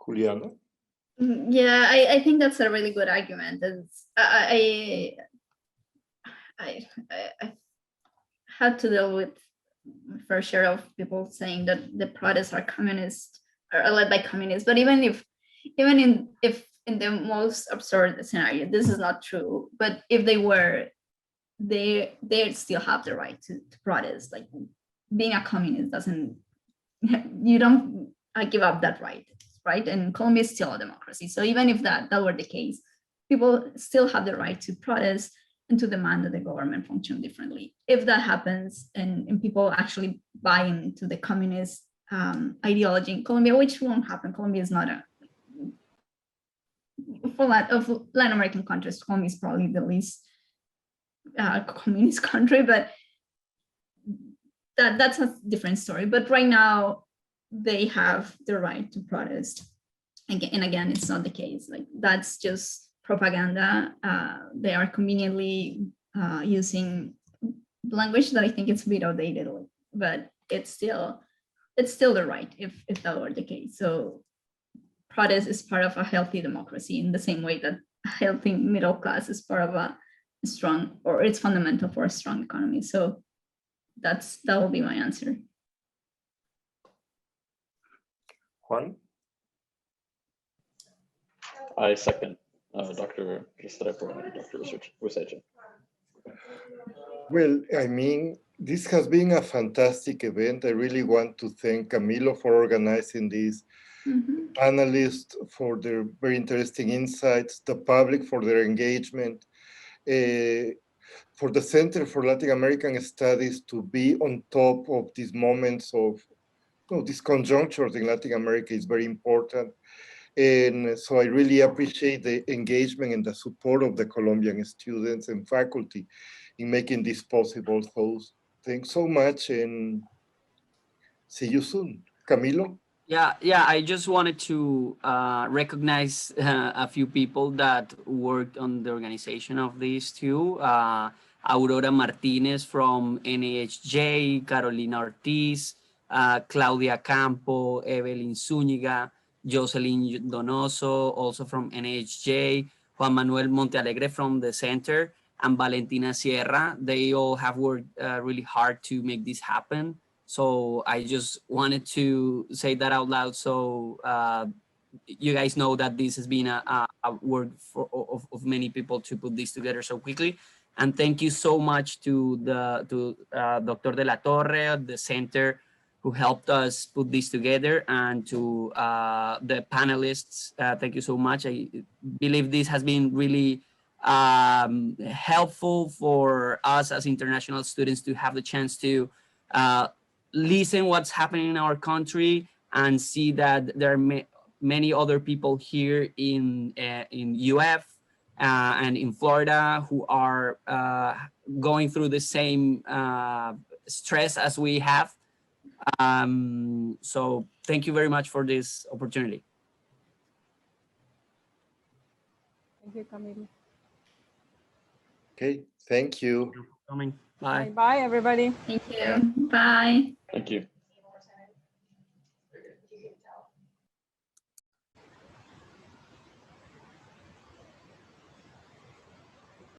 Juliana? Yeah, I think that's a really good argument. It's, I had to deal with my fair share of people saying that the protests are communist or led by communists. But even if in the most absurd scenario, this is not true. But if they were, they still have the right to protest. Like being a communist doesn't, you don't give up that right, right? And Colombia is still a democracy. So even if that were the case, people still have the right to protest and to demand that the government function differently. If that happens and people actually buy into the communist ideology in Colombia, which won't happen. Colombia is not a, for of Latin American countries, Colombia is probably the least communist country, but that's a different story. But right now, they have the right to protest. And again, it's not the case. Like that's just propaganda. They are conveniently using language that I think it's a bit outdated, but it's still the right if that were the case. So protest is part of a healthy democracy in the same way that a healthy middle class is part of a strong, or it's fundamental for a strong economy. So that will be my answer. Juan? I second Dr. Restrepo and Dr. Useche. Well, I mean, this has been a fantastic event. I really want to thank Camilo for organizing this, panelists for their very interesting insights, the public for their engagement, for the Center for Latin American Studies to be on top of these moments of these conjunctures in Latin America is very important. And so I really appreciate the engagement and the support of the Colombian students and faculty in making this possible. So thanks so much and see you soon. Camilo? Yeah, I just wanted to recognize a few people that worked on the organization of these too. Aurora Martinez from NAHJ, Carolina Ortiz, Claudia Campo, Evelyn Zúñiga, Jocelyn Donoso, also from NAHJ, Juan Manuel Montealegre from the center, and Valentina Sierra. They all have worked really hard to make this happen. So I just wanted to say that out loud so you guys know that this has been a work of many people to put this together so quickly. And thank you so much to Dr. De La Torre, the center, who helped us put this together, and to the panelists. Thank you so much. I believe this has been really helpful for us as international students to have the chance to listen what's happening in our country and see that there are many other people here in UF and in Florida who are going through the same stress as we have. So thank you very much for this opportunity. Thank you, Camilo. Okay, thank you. Coming. Bye. Bye, everybody. Thank you. Bye. Thank you.